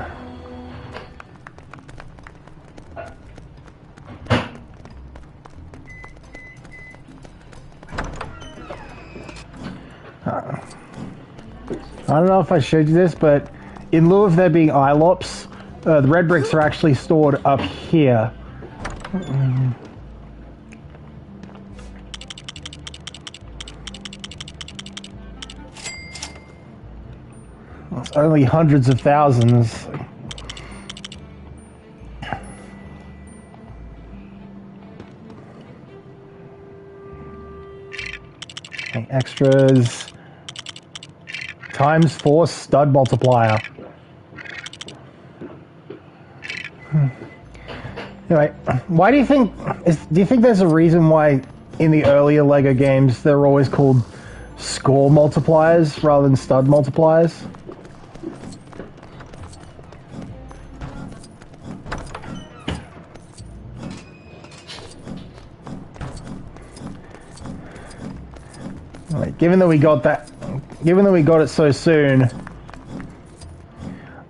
I don't know if I showed you this, but in lieu of there being ILOPs, the red bricks are actually stored up here. It's only hundreds of thousands. Okay, extras. ×4 stud multiplier. Anyway, why do you think... do you think there's a reason why in the earlier LEGO games they're always called score multipliers rather than stud multipliers? Like, given that we got it so soon,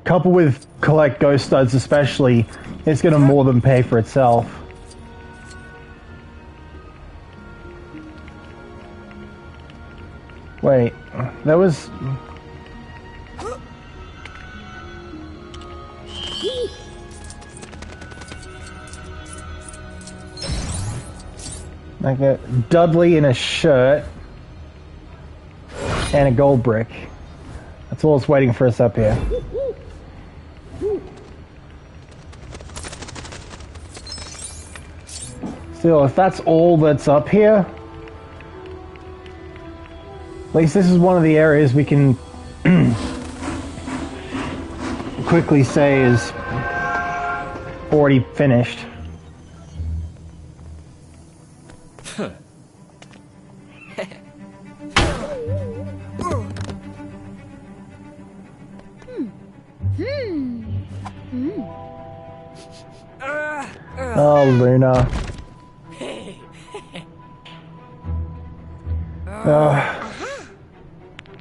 coupled with collect ghost studs especially, it's going to more than pay for itself. Wait, that was... like a Dudley in a shirt and a gold brick. That's all that's waiting for us up here. Still, if that's all that's up here, at least this is one of the areas we can quickly say is already finished. Oh, Luna.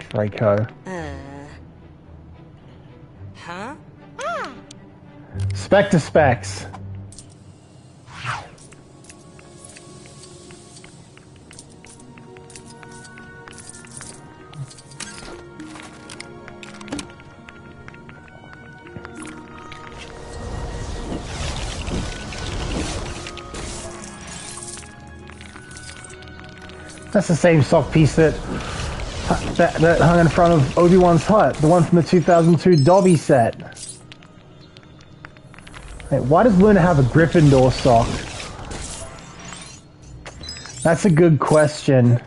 Draco. Huh? Spec to specs. That's the same sock piece that hung in front of Obi-Wan's hut, the one from the 2002 Dobby set. Hey, why does Luna have a Gryffindor sock? That's a good question.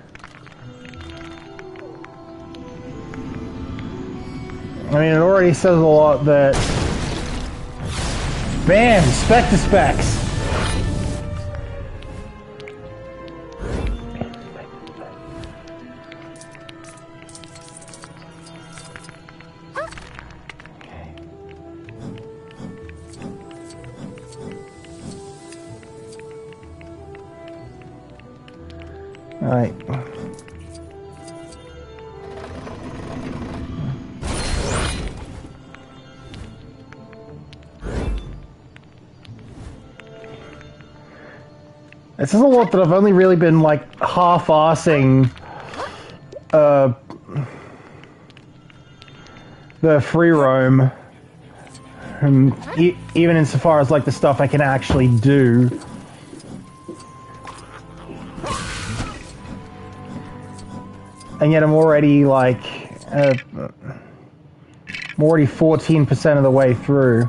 I mean, it already says a lot that... Bam! Spec to specs! Alright. This is a lot that I've only really been, like, half-arsing, the free roam. Even insofar as, like, the stuff I can actually do. And yet I'm already, like, I'm already 14% of the way through.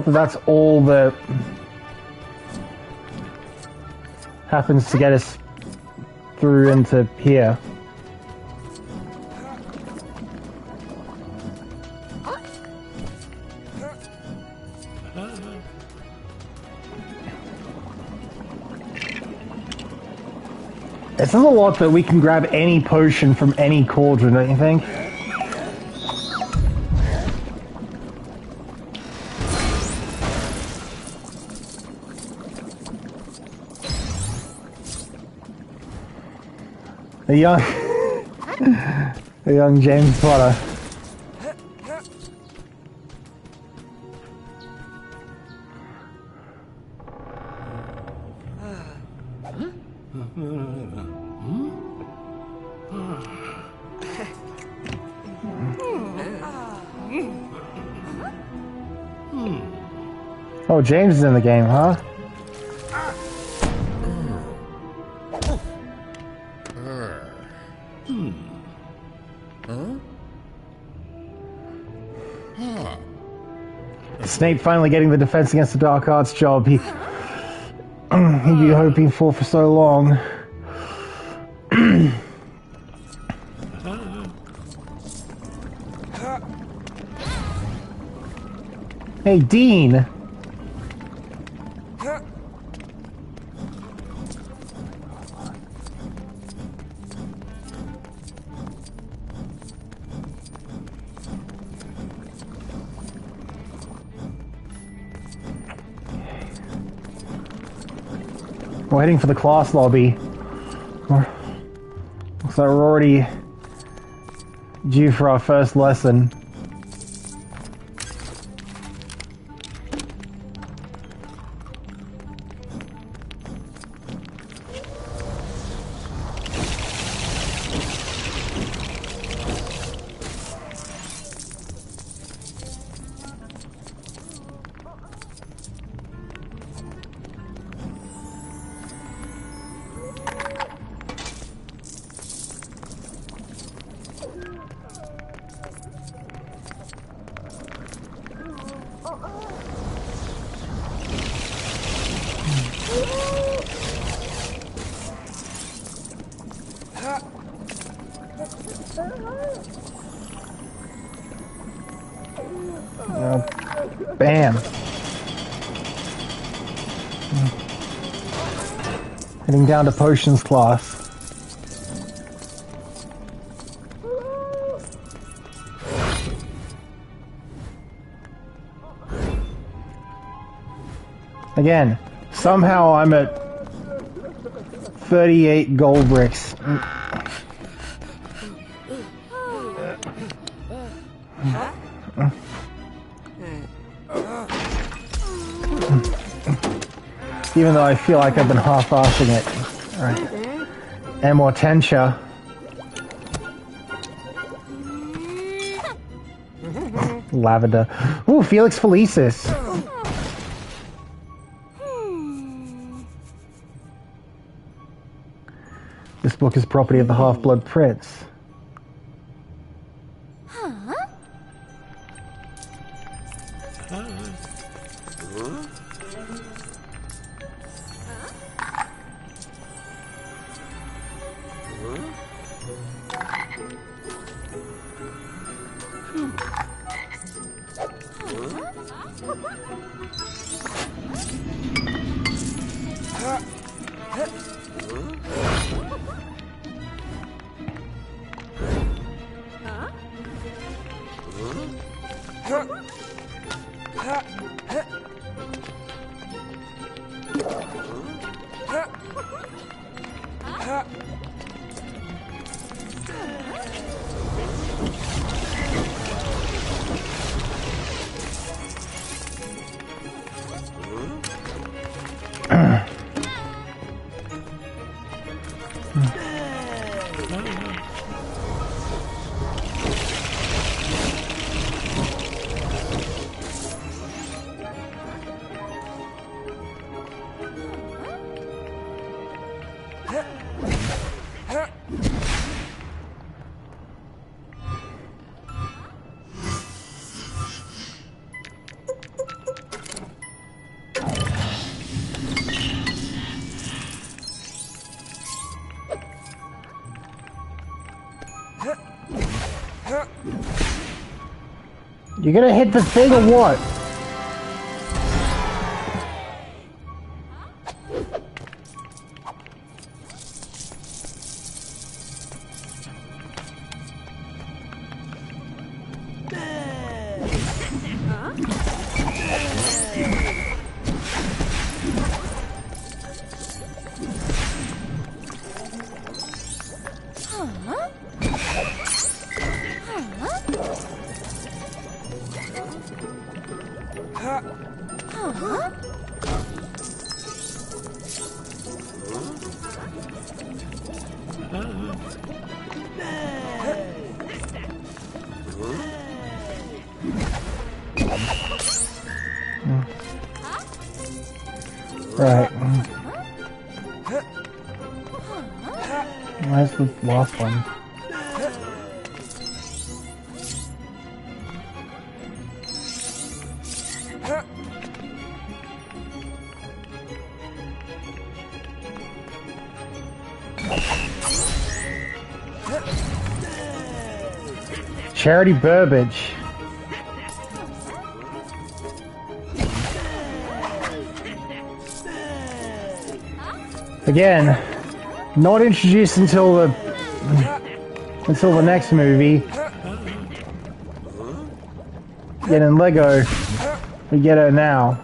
So that's all that happens to get us through into here. It says a lot that we can grab any potion from any cauldron, don't you think? The young James Potter. Oh, James is in the game, huh? Snape finally getting the Defense Against the Dark Arts job he'd been hoping for so long. Hey, Dean! We're heading for the class lobby. Looks like we're already due for our first lesson. Bam. Heading down to potions class. Again, somehow I'm at 38 gold bricks. Even though I feel like I've been half-assing it. Alright. Amortentia. Lavender. Ooh, Felix Felicis. This book is property of the Half-Blood Prince. You gonna hit the thing or what? Right. Where's the last one? Charity Burbage. Again, not introduced until the next movie. Yet in Lego, we get her now.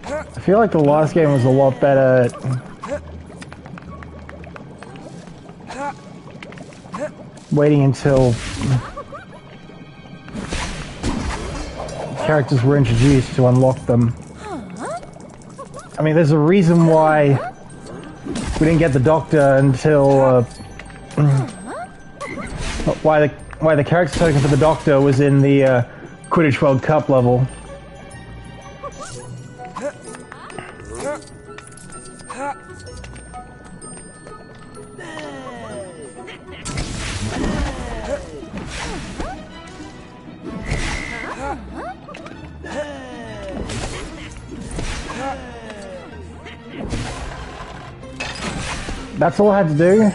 I feel like the last game was a lot better at waiting until characters were introduced to unlock them. I mean, there's a reason why we didn't get the Doctor until why the character token for the Doctor was in the Quidditch World Cup level. That's all I had to do.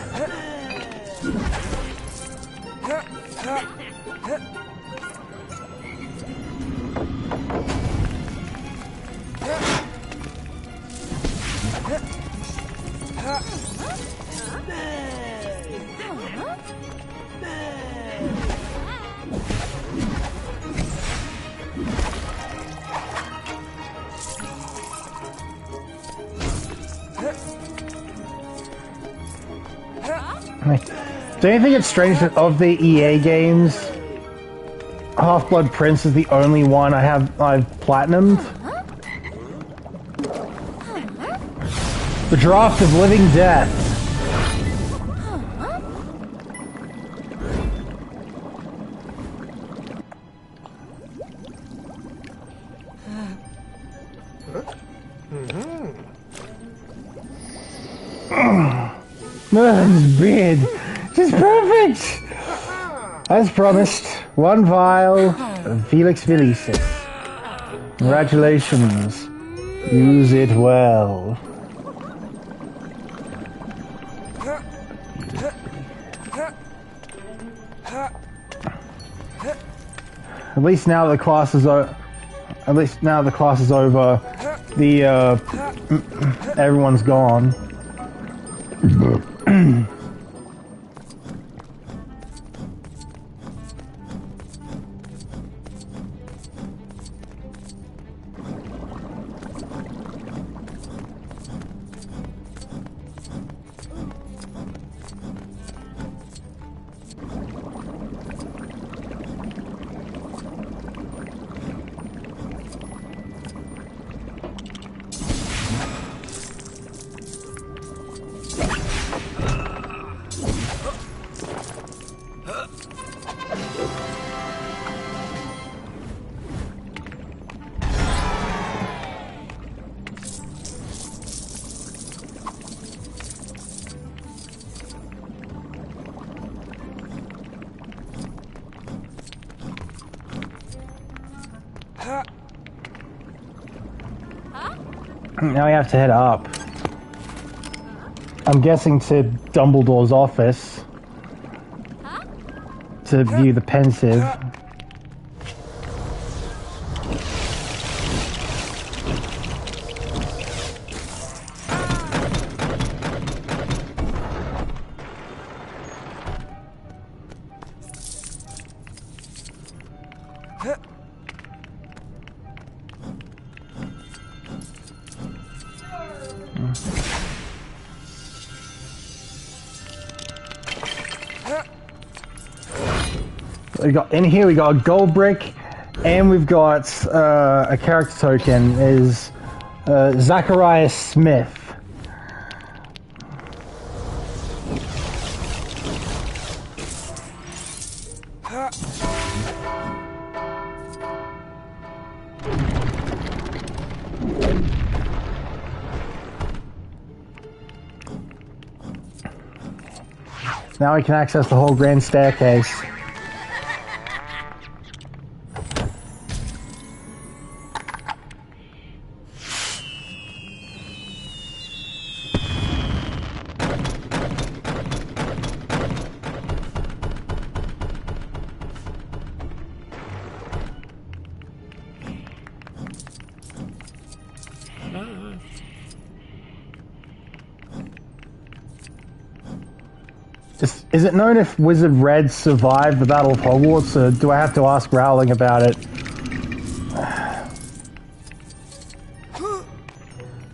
Don't you think it's strange that of the EA games, Half-Blood Prince is the only one I've platinumed? The Draft of Living Death. Oh, this beard. This is perfect! As promised, one vial of Felix Felicis. Congratulations. Use it well. At least now the class is over. At least now the class is over. The everyone's gone. Now we have to head up. I'm guessing to Dumbledore's office to view the pensive. In here we got a gold brick, and we've got a character token is Zacharias Smith. Now we can access the whole grand staircase. Is it known if Wizard Red survived the Battle of Hogwarts, or do I have to ask Rowling about it?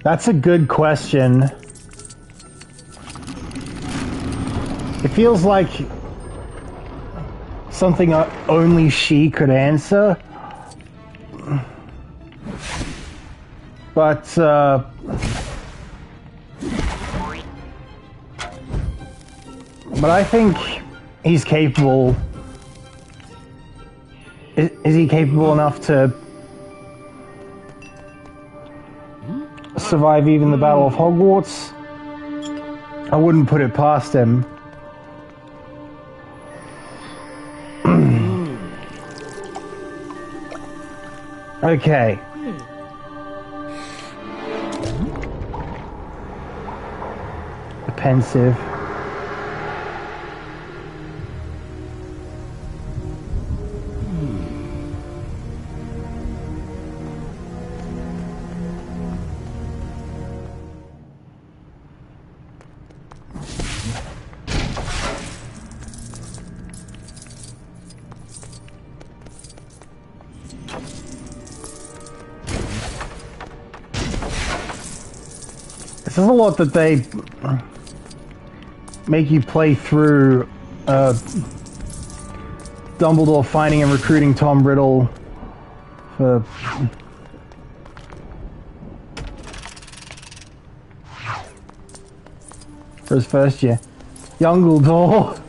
That's a good question. It feels like something only she could answer. But, I think he's capable. Is he capable enough to survive even the Battle of Hogwarts? I wouldn't put it past him. Okay. The pensive. There's a lot that they make you play through Dumbledore finding and recruiting Tom Riddle for his first year. Youngledore's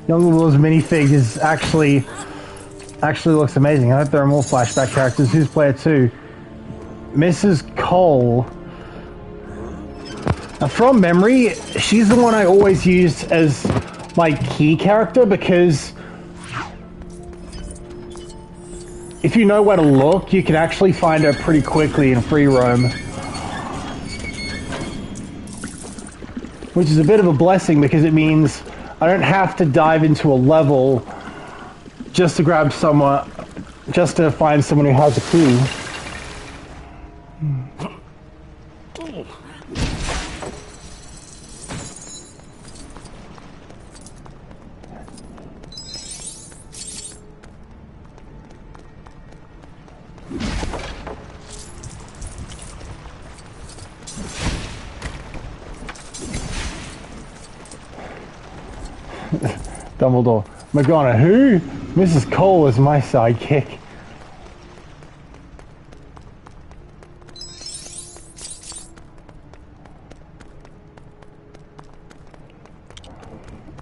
minifig is actually looks amazing. I hope there are more flashback characters. Who's player 2? Mrs. Cole. Now, from memory, she's the one I always used as my key character because if you know where to look, you can actually find her pretty quickly in free roam. Which is a bit of a blessing because it means I don't have to dive into a level just to grab someone, just to find someone who has a key. Dumbledore. McGonagall. Mrs. Cole is my sidekick.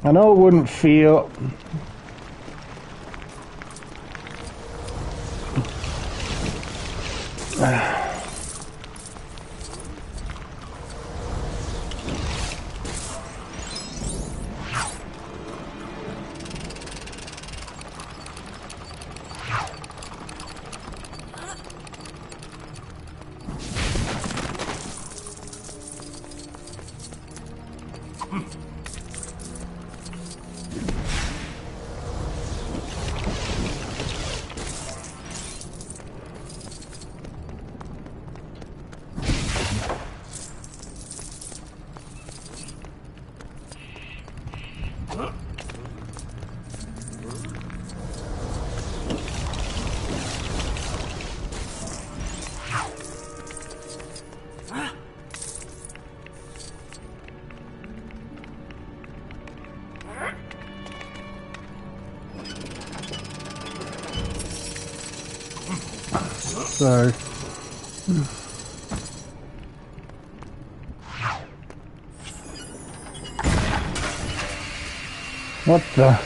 I know it wouldn't feel... So... What the...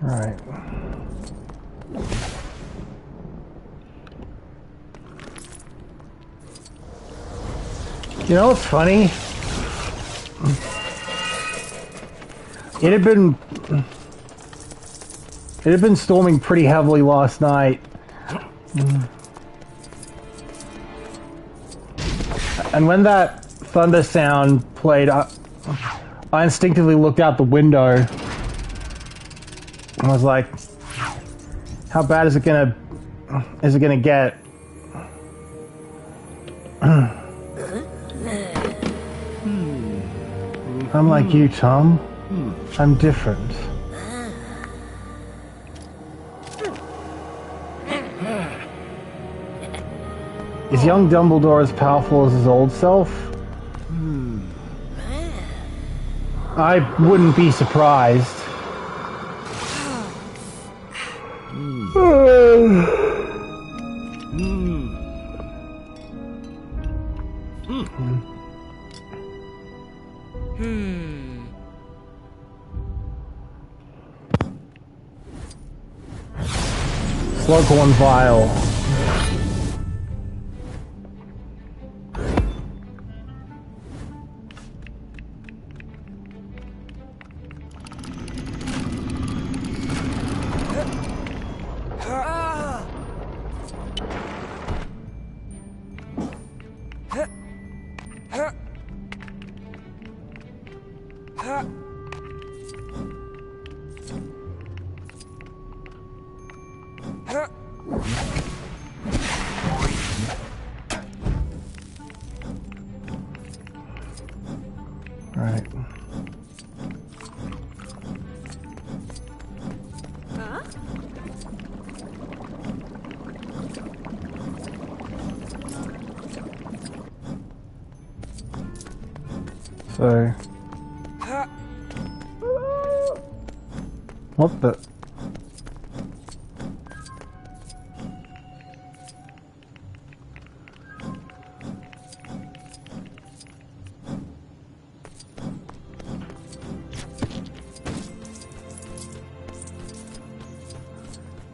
Right. You know what's funny? It had been storming pretty heavily last night. And when that thunder sound played, I instinctively looked out the window. I was like, how bad is it gonna get? I'm like you, Tom. I'm different. Is young Dumbledore as powerful as his old self? I wouldn't be surprised. Slughorn Vial. Right. So, what the?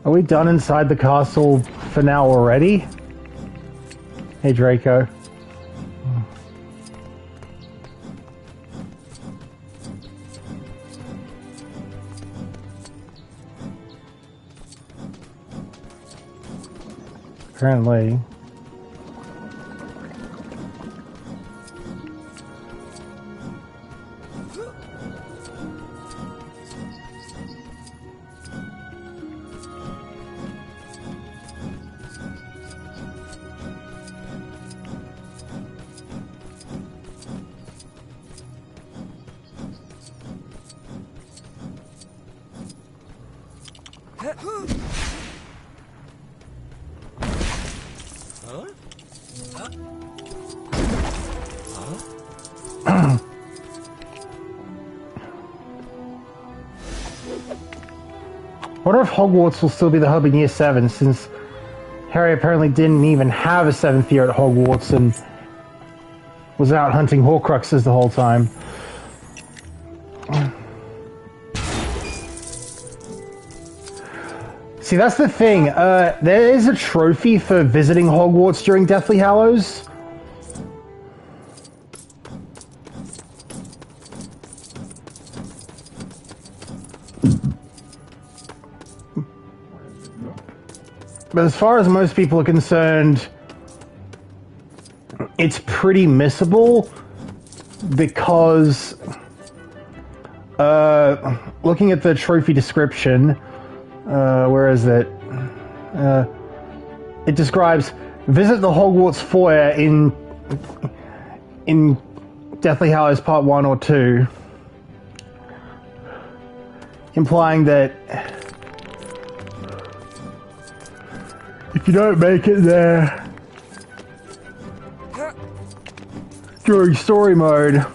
Are we done inside the castle for now already? Hey, Draco. Apparently. I wonder if Hogwarts will still be the hub in Year 7, since Harry apparently didn't even have a 7th year at Hogwarts and was out hunting Horcruxes the whole time. See, that's the thing. There is a trophy for visiting Hogwarts during Deathly Hallows. But as far as most people are concerned, it's pretty missable because looking at the trophy description, where is it? It describes visit the Hogwarts foyer in Deathly Hallows Part 1 or 2, implying that if you don't make it there during story mode,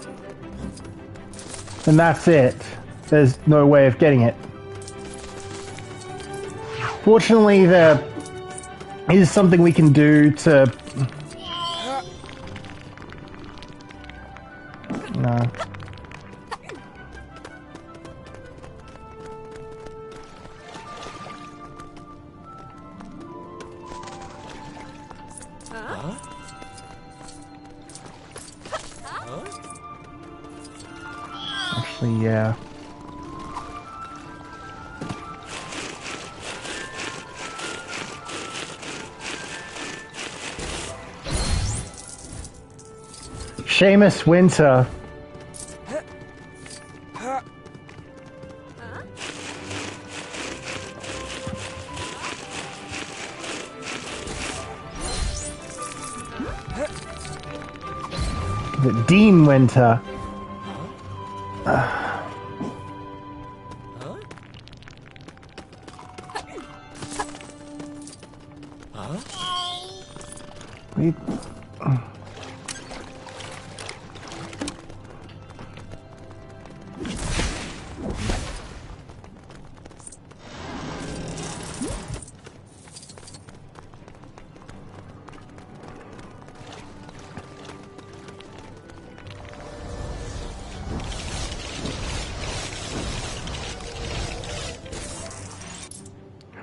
then that's it. There's no way of getting it. Fortunately, there is something we can do to... No. Actually, yeah. Seamus Winter. Dean Winter. We...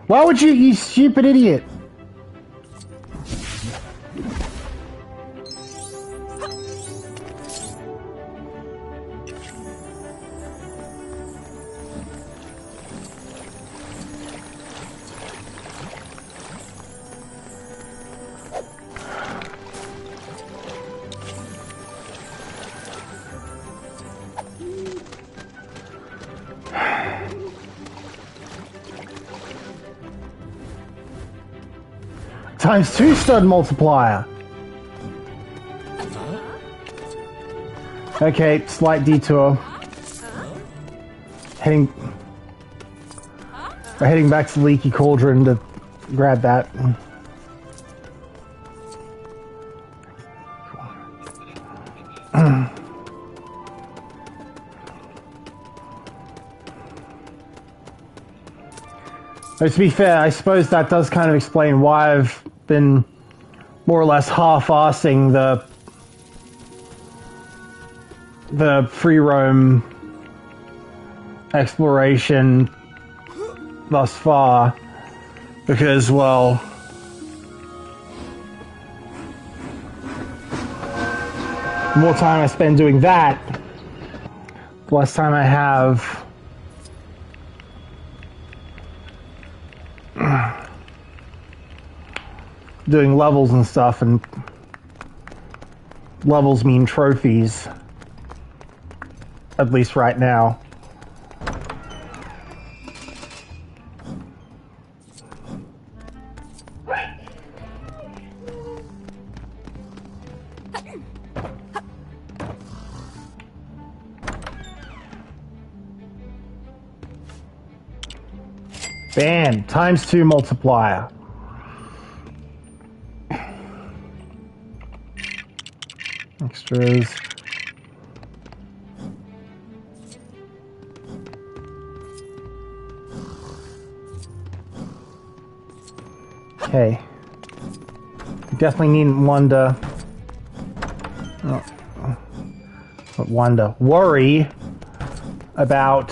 Why would you stupid idiot? ×2 stud multiplier. Okay, slight detour. We're heading back to Leaky Cauldron to grab that. But to be fair, I suppose that does kind of explain why I've been more or less half-assing the free roam exploration thus far, because, well, the more time I spend doing that, the less time I have doing levels and stuff, and levels mean trophies, at least right now. Bam! ×2 multiplier. Extras. Okay. Definitely need one to worry about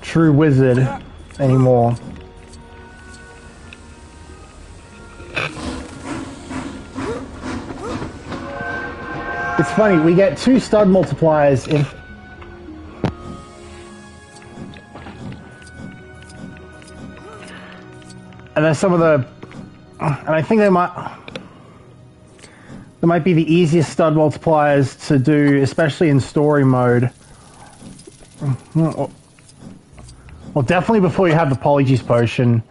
True Wizard anymore. It's funny, we get 2 stud multipliers if and then some of the, and I think they might be the easiest stud multipliers to do, especially in story mode. Well, definitely before you have the Polyjuice potion.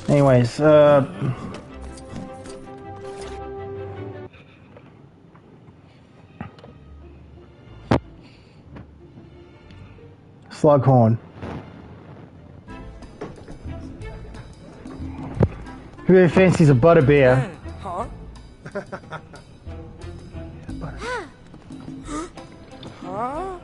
Anyways, Slughorn. Who fancies a butterbeer? Huh? Huh?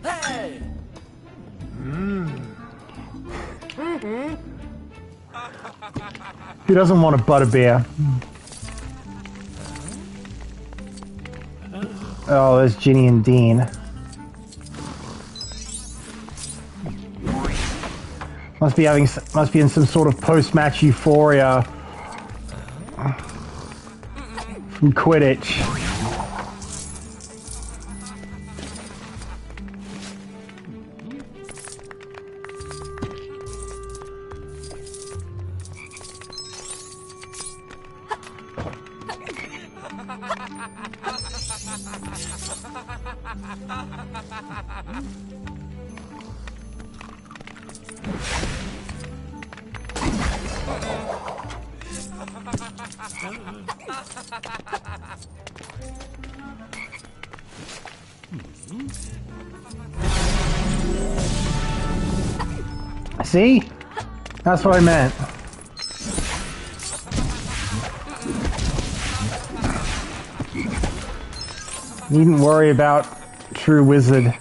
Hey! Who doesn't want a butterbeer? Oh, there's Ginny and Dean. Must be in some sort of post-match euphoria from Quidditch. See? That's what I meant. Needn't worry about True Wizard.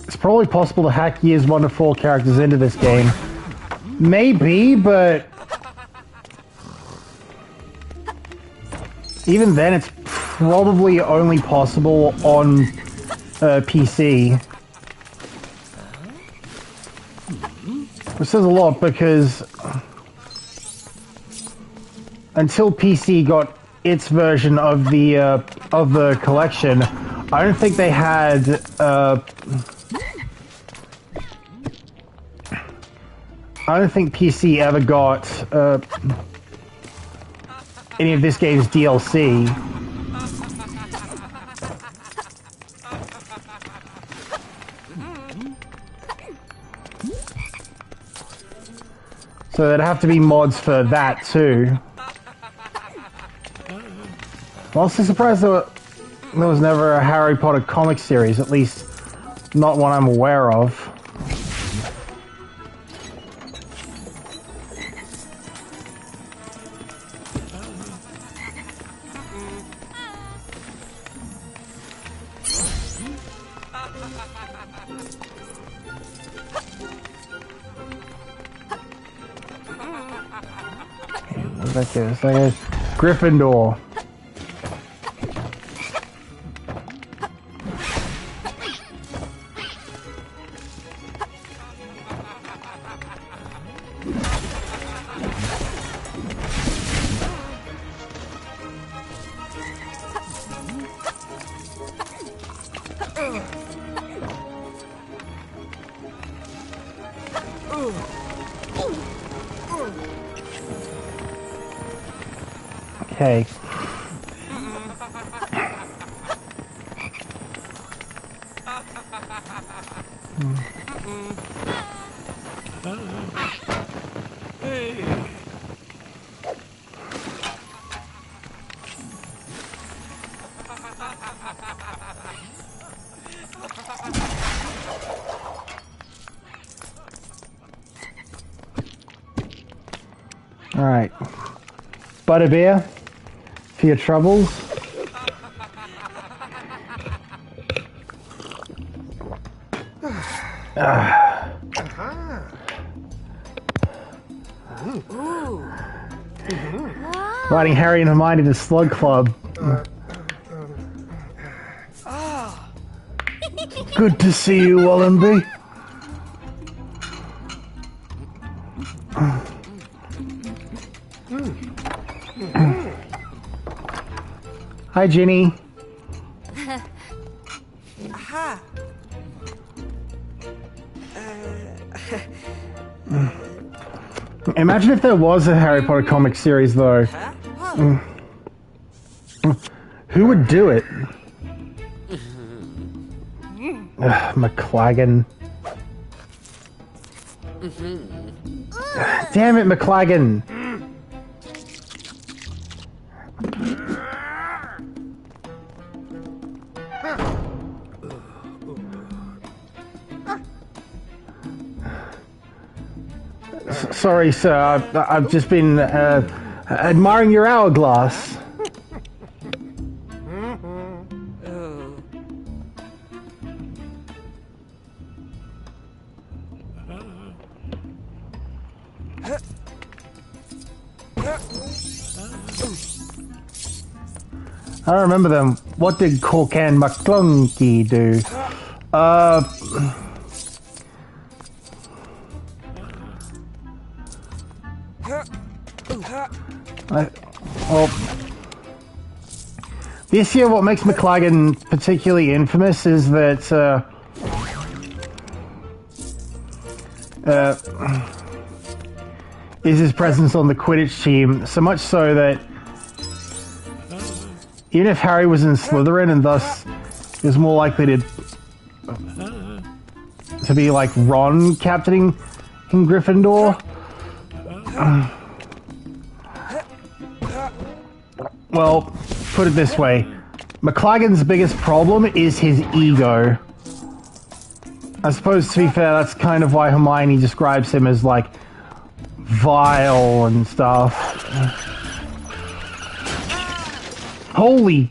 It's probably possible to hack years 1 to 4 characters into this game. Maybe, but even then it's probably only possible on PC. Which says a lot because until PC got its version of the collection, I don't think they had I don't think PC ever got any of this game's DLC. So there'd have to be mods for that too. I'm also surprised there was never a Harry Potter comic series, at least not one I'm aware of. What's that do? It's like a Gryffindor. Okay. All right. Butterbeer, for your troubles. Riding Harry and Hermione to Slug Club. Good to see you, Wallenby. Hi, Ginny. Imagine if there was a Harry Potter comic series, though. Who would do it? McLagan. Damn it, McLagan. Sorry, sir. I've just been admiring your hourglass. I don't remember them. What did Corcan McClunky do? Well, this year what makes McLagan particularly infamous is that is his presence on the Quidditch team, so much so that even if Harry was in Slytherin and thus he was more likely to be like Ron captaining in Gryffindor. Well, put it this way, McLagan's biggest problem is his ego. I suppose, to be fair, that's kind of why Hermione describes him as like vile and stuff. Holy...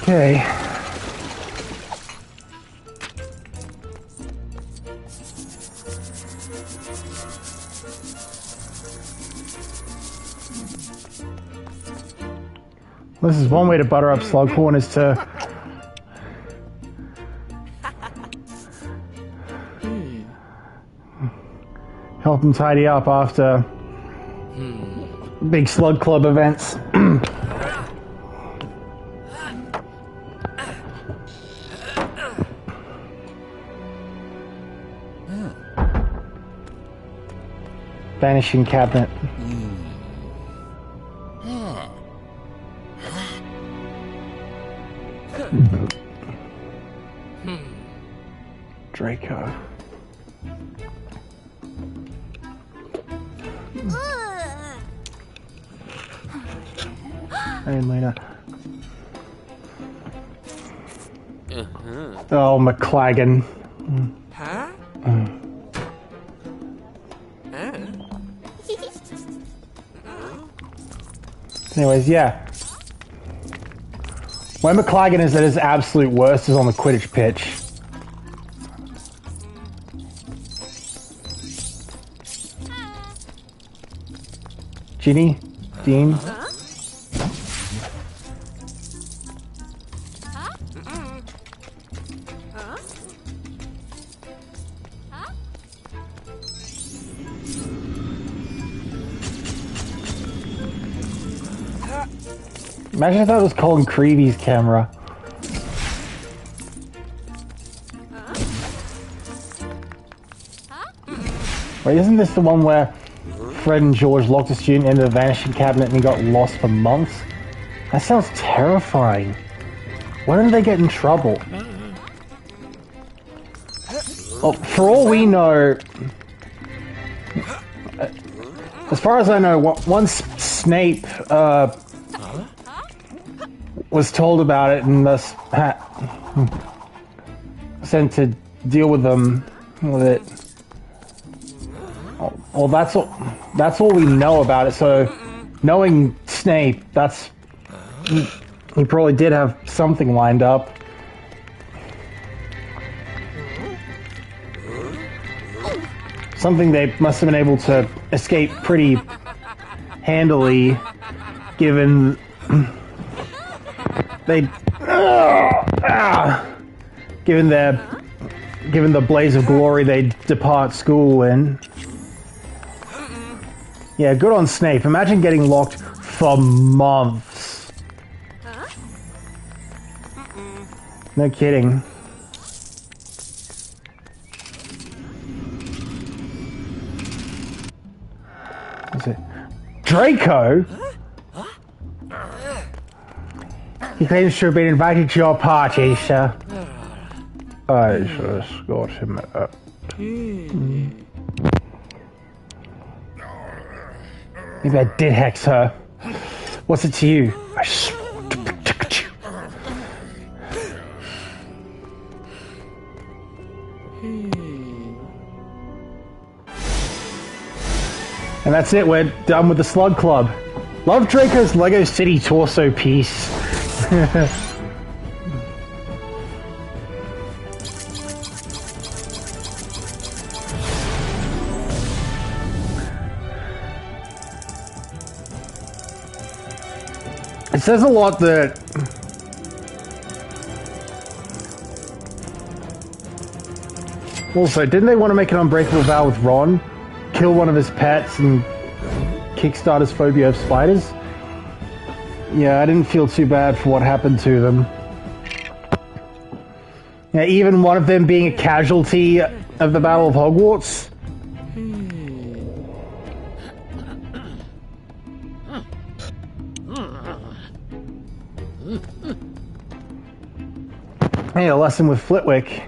Okay. This is one way to butter up Slughorn, is to help him tidy up after big Slug Club events. Vanishing cabinet. Draco. Hey, Lena. Oh, McLagan. Huh? Anyways, yeah. When McLagan is at his absolute worst is on the Quidditch pitch. Ginny? Dean? Imagine if that was Colin Creevy's camera. Wait, isn't this the one where Fred and George locked a student into the vanishing cabinet and he got lost for months? That sounds terrifying. When did they get in trouble? Well, for all we know, as far as I know, once Snape was told about it and thus sent to deal with them with it. Well, that's all we know about it. So, knowing Snape, he probably did have something lined up. Something they must have been able to escape pretty handily, given given the blaze of glory they depart school in. Yeah, good on Snape. Imagine getting locked for months. No kidding. What's it? Draco? He claims to have been invited to your party, sir. I just got him up. Maybe I did hex her. What's it to you? I swore to protect you. And that's it, we're done with the Slug Club. Love Draco's Lego City torso piece. It says a lot that also, didn't they want to make an unbreakable vow with Ron? Kill one of his pets and kickstart his phobia of spiders? Yeah, I didn't feel too bad for what happened to them. Yeah, even one of them being a casualty of the Battle of Hogwarts. Hey, a lesson with Flitwick.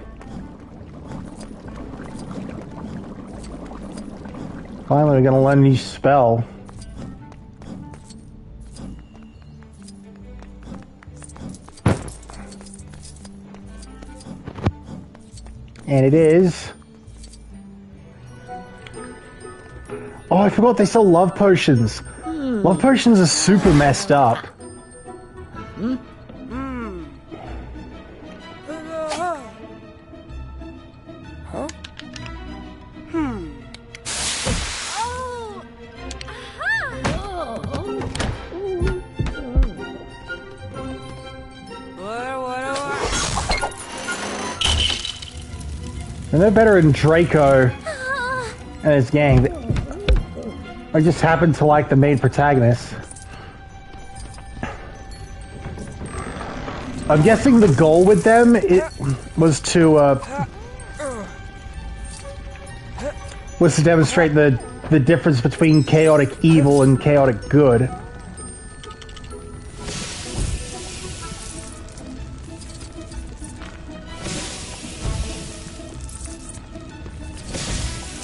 Finally, we're gonna learn a new spell. And it is... Oh, I forgot they sell love potions. Love potions are super messed up. And they're better than Draco and his gang. I just happen to like the main protagonist. I'm guessing the goal with them was to demonstrate the difference between chaotic evil and chaotic good.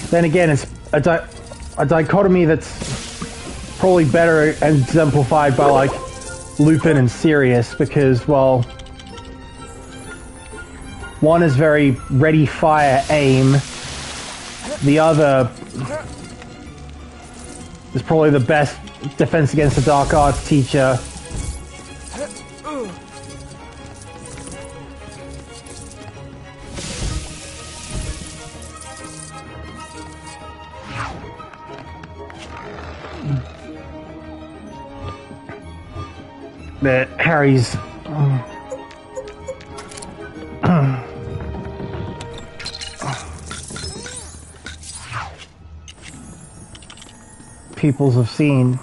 Then again, it's a dichotomy that's probably better exemplified by, like, Lupin and Sirius, because, well, one is very ready, fire, aim. The other is probably the best defense against the dark arts teacher. That Harry's peoples have seen.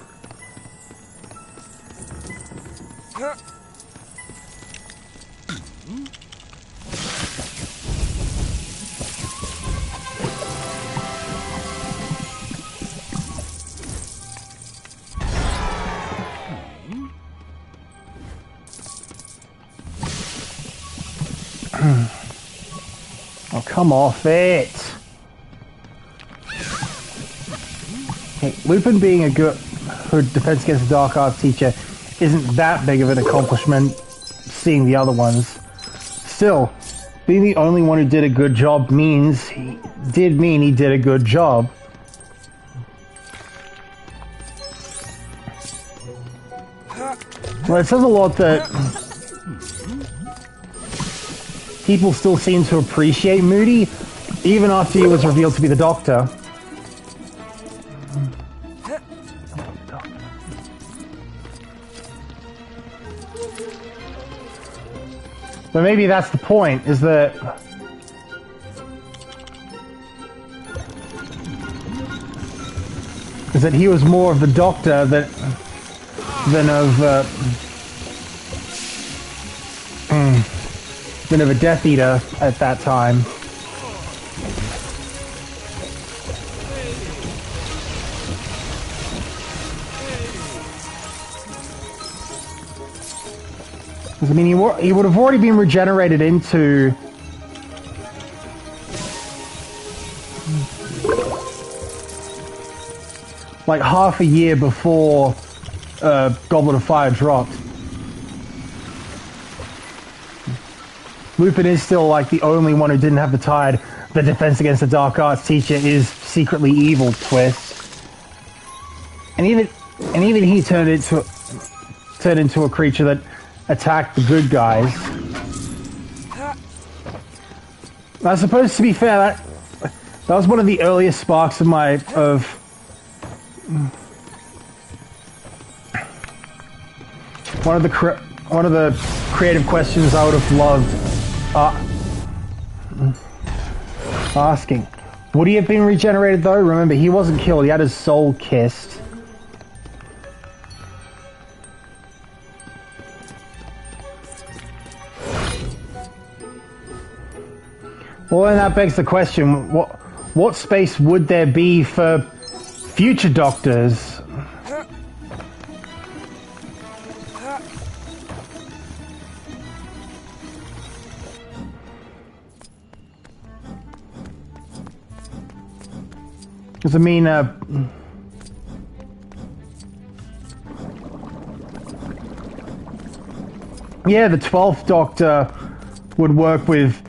Oh, come off it! Hey, Lupin being a good defense against the dark arts teacher isn't that big of an accomplishment, seeing the other ones. Still, being the only one who did a good job means he did a good job. Well, it says a lot that people still seem to appreciate Moody, even after he was revealed to be the Doctor. But maybe that's the point, is that... is that he was more of the Doctor than of a Death Eater at that time. I mean, he would have already been regenerated into... like half a year before Goblet of Fire dropped. Lupin is still like the only one who didn't have the tide. The Defense Against the Dark Arts teacher is secretly evil twist. And even he turned into a creature that attacked the good guys. I suppose, to be fair, that was one of the earliest sparks of one of the creative questions I would have loved asking. Would he have been regenerated though? Remember, he wasn't killed, he had his soul kissed. Well, then that begs the question, what space would there be for future Doctors? Because, I mean, yeah, the 12th Doctor would work with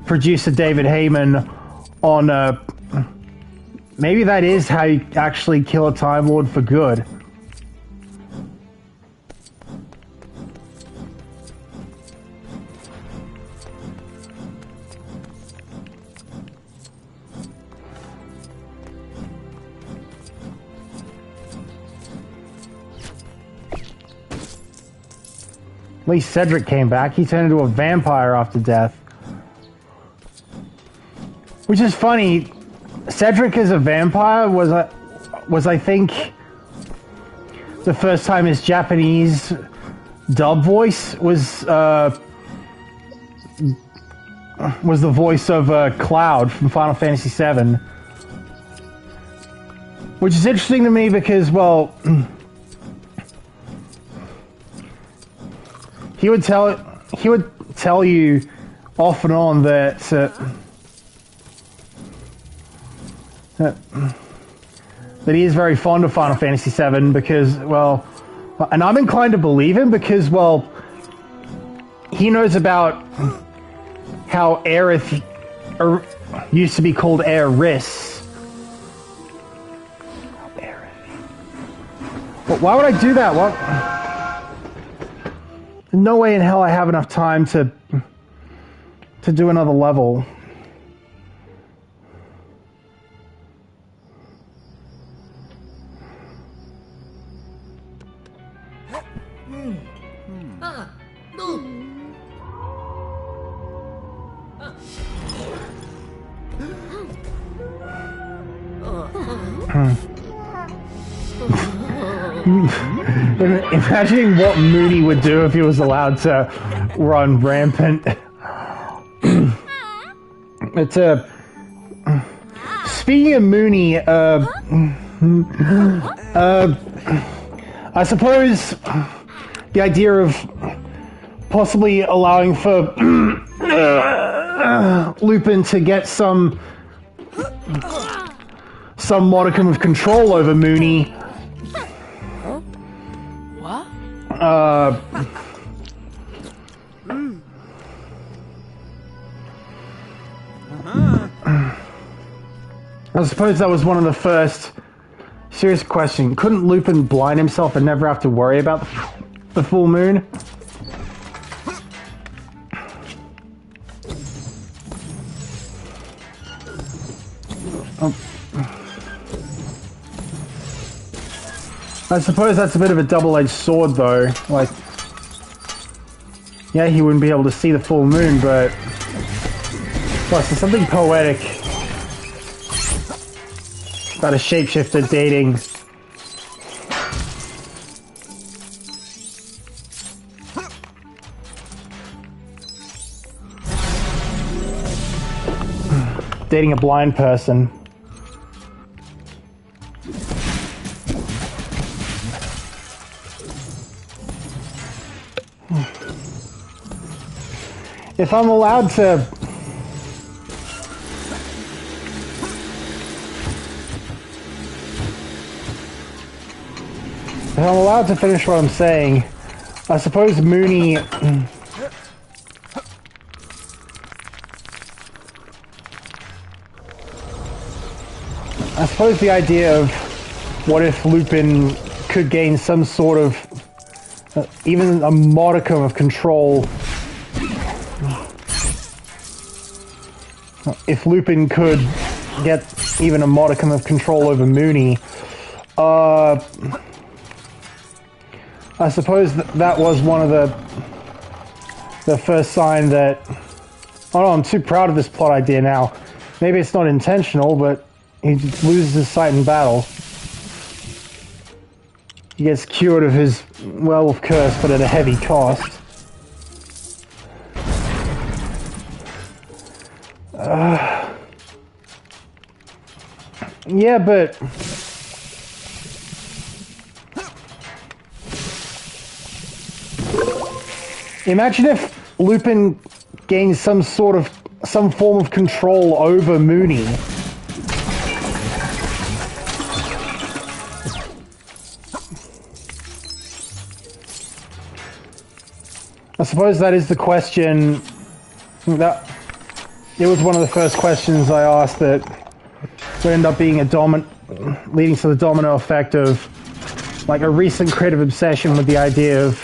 producer David Heyman on, maybe that is how you actually kill a Time Lord for good. At least Cedric came back. He turned into a vampire after death. Which is funny. Cedric as a vampire was I think the first time his Japanese dub voice was the voice of Cloud from Final Fantasy VII. Which is interesting to me because, well, he would tell you off and on that he is very fond of Final Fantasy VII because, well, and I'm inclined to believe him because, well, he knows about how Aerith used to be called Aeris. Well, why would I do that? What? No way in hell I have enough time to do another level. Imagining what Mooney would do if he was allowed to run rampant. It's speaking of Mooney, I suppose the idea of possibly allowing for Lupin to get some modicum of control over Mooney. I suppose that was one of the first serious questions. Couldn't Lupin blind himself and never have to worry about the full moon? I suppose that's a bit of a double-edged sword, though. Like, Yeah, he wouldn't be able to see the full moon, but... Plus, there's something poetic about a shapeshifter dating... dating a blind person. If I'm allowed to... If I'm allowed to finish what I'm saying, I suppose Mooney... I suppose the idea of what if Lupin could gain some sort of, even a modicum of control. If Lupin could get even a modicum of control over Mooney, I suppose that was one of the first sign that, oh no, I'm too proud of this plot idea now. Maybe it's not intentional, but he loses his sight in battle. He gets cured of his werewolf curse, but at a heavy cost. Yeah, but... Imagine if Lupin gains some form of control over Mooney. I suppose that is the question. That it was one of the first questions I asked that would end up being leading to the domino effect of like a recent creative obsession with the idea of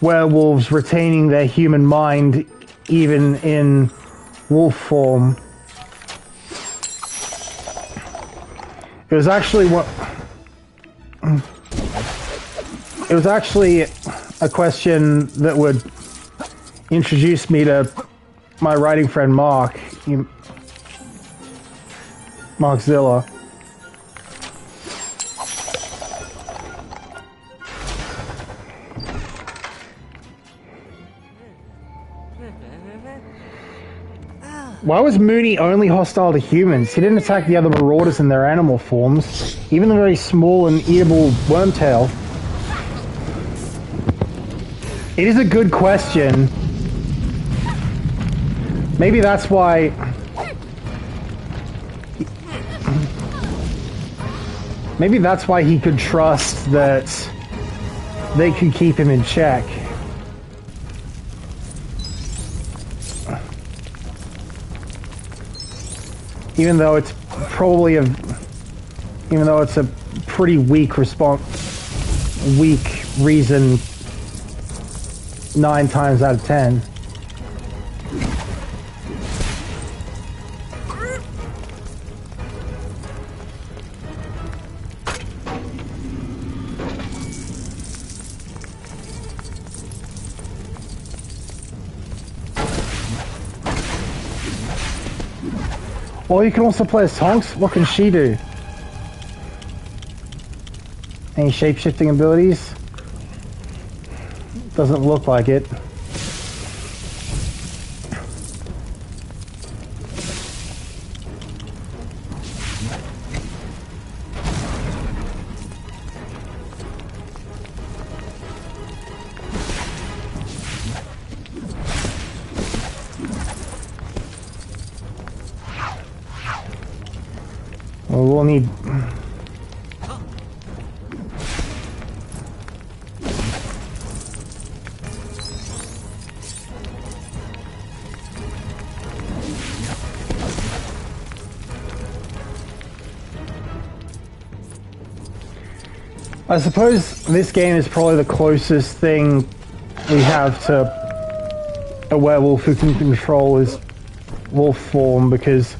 werewolves retaining their human mind even in wolf form. It was actually a question that would introduce me to my writing friend Mark Zilla. Why was Mooney only hostile to humans? He didn't attack the other marauders in their animal forms, even the very small and eatable wormtail. It is a good question. Maybe that's why... Maybe that's why he could trust that they could keep him in check. Even though it's probably a pretty weak reason 9 times out of 10. Or you can also play as Tonks. What can she do? Any shape-shifting abilities? Doesn't look like it. Well, we'll need... I suppose this game is probably the closest thing we have to a werewolf who can control his wolf form, because,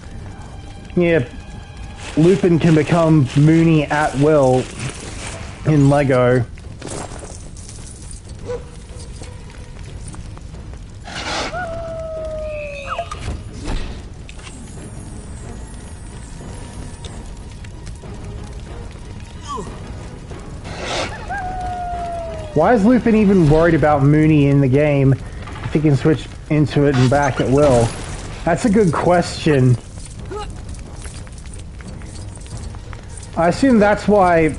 yeah, Lupin can become Mooney at will in LEGO. Why is Lupin even worried about Mooney in the game if he can switch into it and back at will? That's a good question. I assume that's why...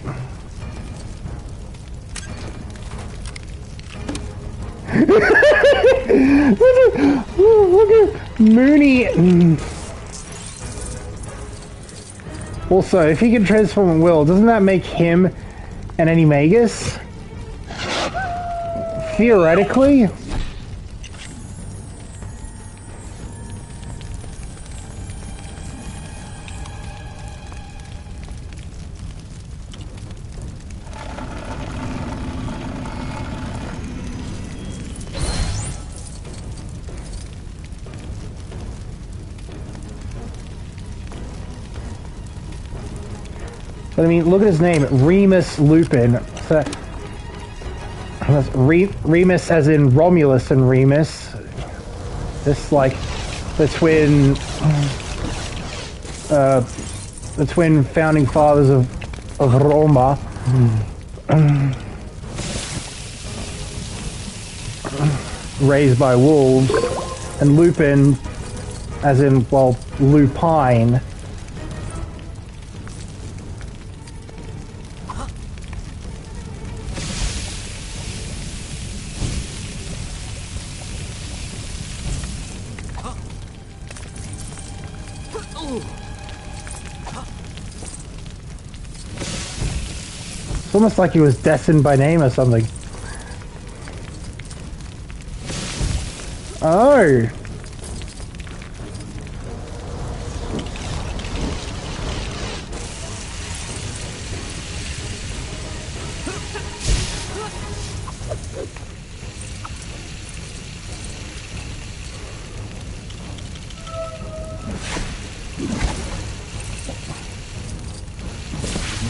Look at Mooney. Also, if he can transform at will, doesn't that make him an Animagus? Theoretically? But I mean, look at his name, Remus Lupin. So, Remus as in Romulus and Remus. This like the twin founding fathers of Roma. Raised by wolves. And Lupin as in, well, lupine. It's almost like he was destined by name or something. Oh!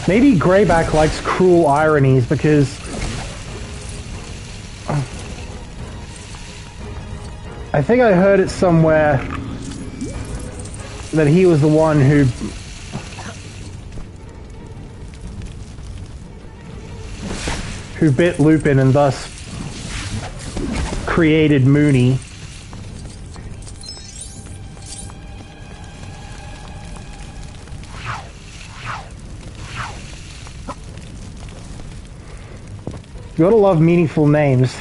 Maybe Greyback likes cruel ironies because I think I heard it somewhere that he was the one who bit Lupin and thus created Mooney. You gotta love meaningful names.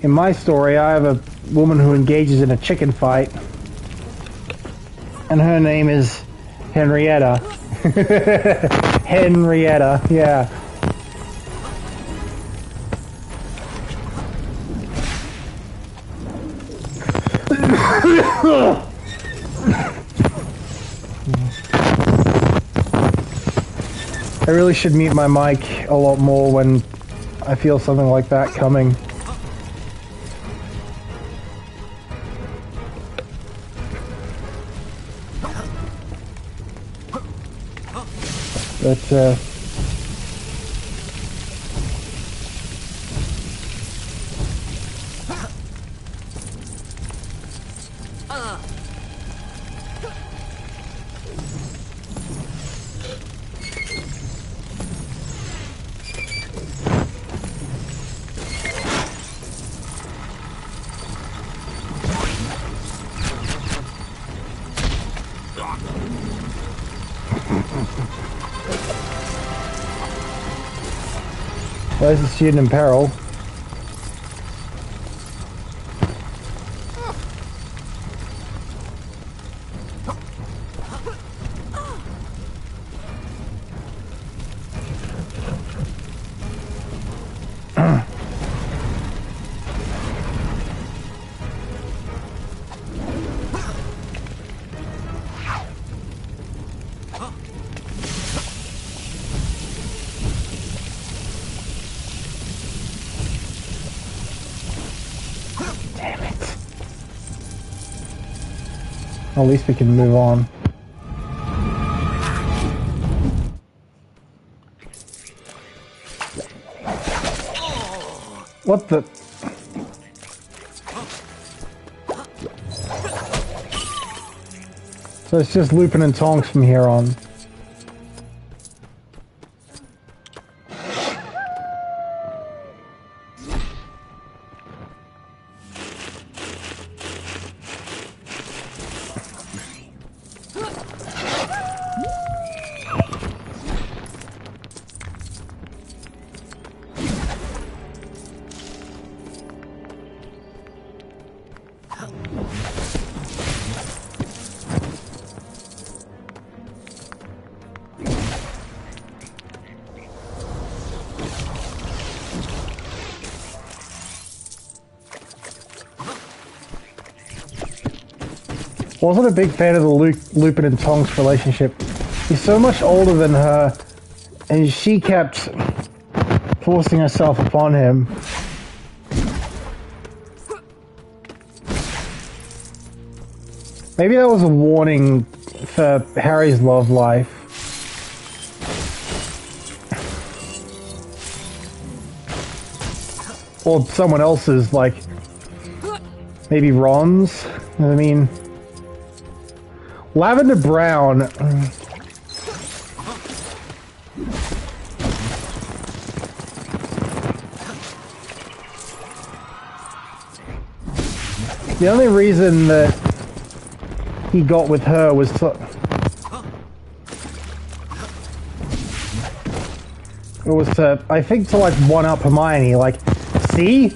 In my story, I have a woman who engages in a chicken fight, and her name is Henrietta. Henrietta, yeah. I really should mute my mic a lot more when I feel something like that coming. But, where's the student in peril? At least we can move on. What the? So it's just Lupin and Tonks from here on. Wasn't a big fan of the Lupin and Tonks relationship. He's so much older than her, and she kept forcing herself upon him. Maybe that was a warning for Harry's love life. Or someone else's, like, maybe Ron's. I mean, Lavender Brown. The only reason that he got with her was to... It was to, I think, to like one-up Hermione. Like, see?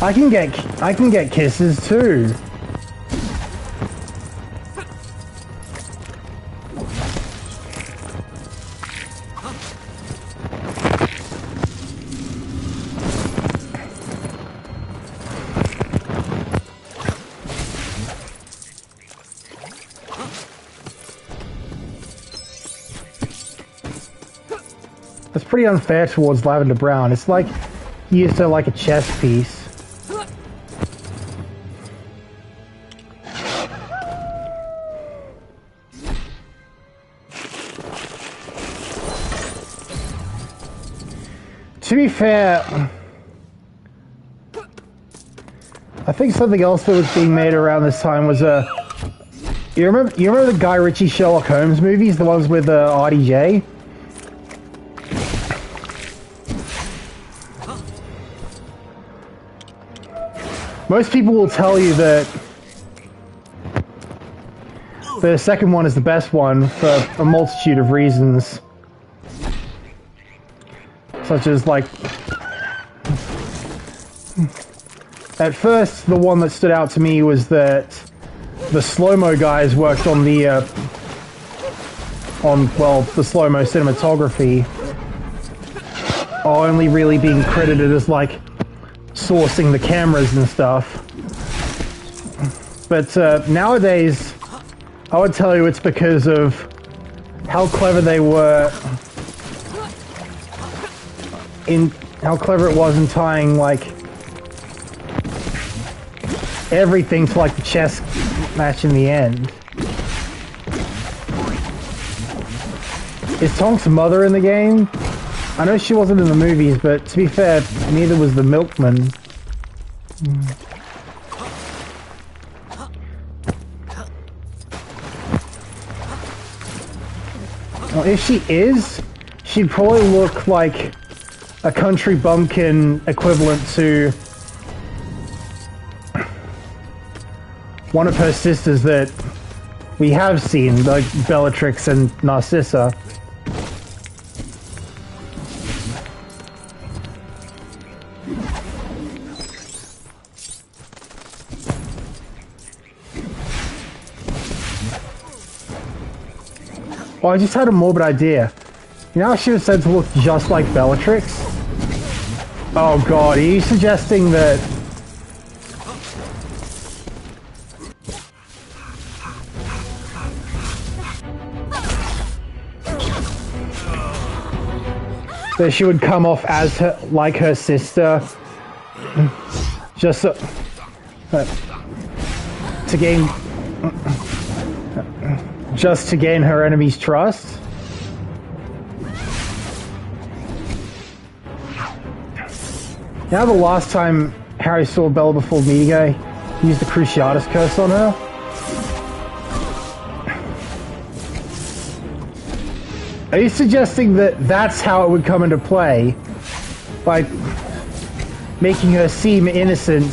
I can get kisses too. That's pretty unfair towards Lavender Brown. It's like he used her like a chess piece. To be fair, I think something else that was being made around this time was you remember the Guy Ritchie Sherlock Holmes movies, the ones with RDJ? Most people will tell you that the second one is the best one for a multitude of reasons. Such as, like, at first the one that stood out to me was that the slow-mo guys worked on the slow-mo cinematography, are only really being credited as, like, sourcing the cameras and stuff. But nowadays, I would tell you it's because of how clever they were how clever it was in tying, like, everything to, like, the chess match in the end. Is Tonk's mother in the game? I know she wasn't in the movies, but to be fair, neither was the milkman. Well, if she is, she'd probably look like a country bumpkin equivalent to one of her sisters that we have seen, like Bellatrix and Narcissa. Oh, I just had a morbid idea. You know how she was said to look just like Bellatrix? Oh god, are you suggesting that... that she would come off as her, like her sister, just so, to gain... just to gain her enemy's trust? Now the last time Harry saw Bella before meeting her, he used the Cruciatus curse on her. Are you suggesting that that's how it would come into play? By making her seem innocent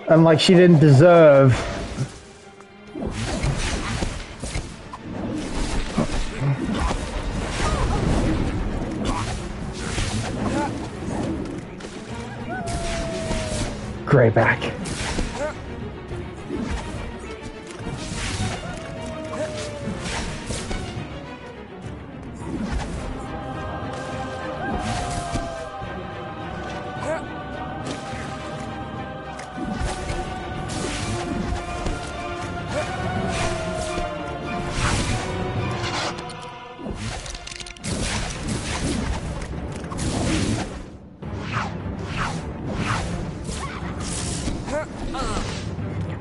and like she didn't deserve... Greyback.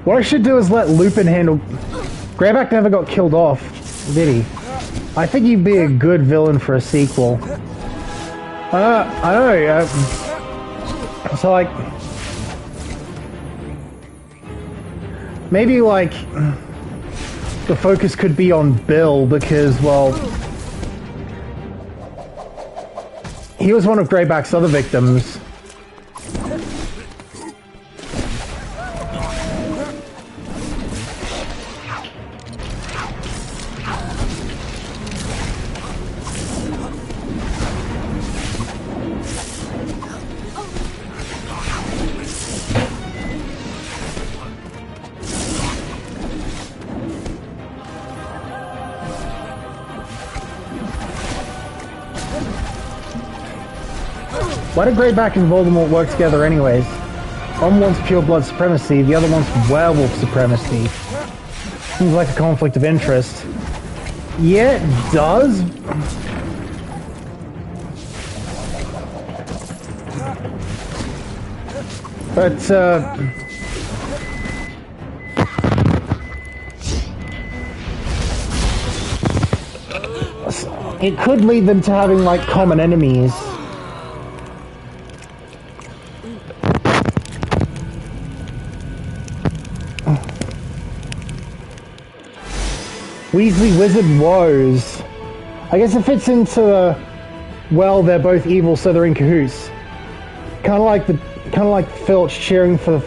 What I should do is let Lupin handle... Greyback never got killed off, did he? I think he'd be a good villain for a sequel. I don't know, so like... Maybe like... The focus could be on Bill because, well... He was one of Greyback's other victims. Why do Greyback and Voldemort work together anyways? One wants pure blood supremacy, the other wants werewolf supremacy. Seems like a conflict of interest. Yeah, it does. But, it could lead them to having, like, common enemies. Weasley Wizard Woes. I guess it fits into the, well, they're both evil, so they're in cahoots. Kind of like Filch cheering for the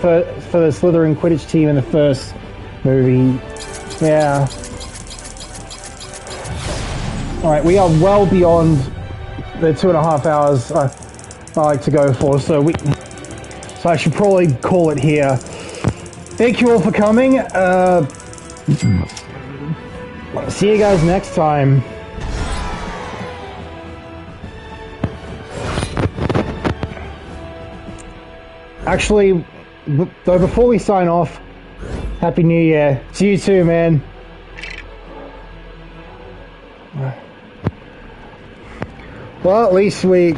Slytherin Quidditch team in the first movie. Yeah. All right, we are well beyond the 2.5 hours I like to go for, so I should probably call it here. Thank you all for coming. See you guys next time. Actually, though, before we sign off, Happy New Year. To you too, man. Well, at least we...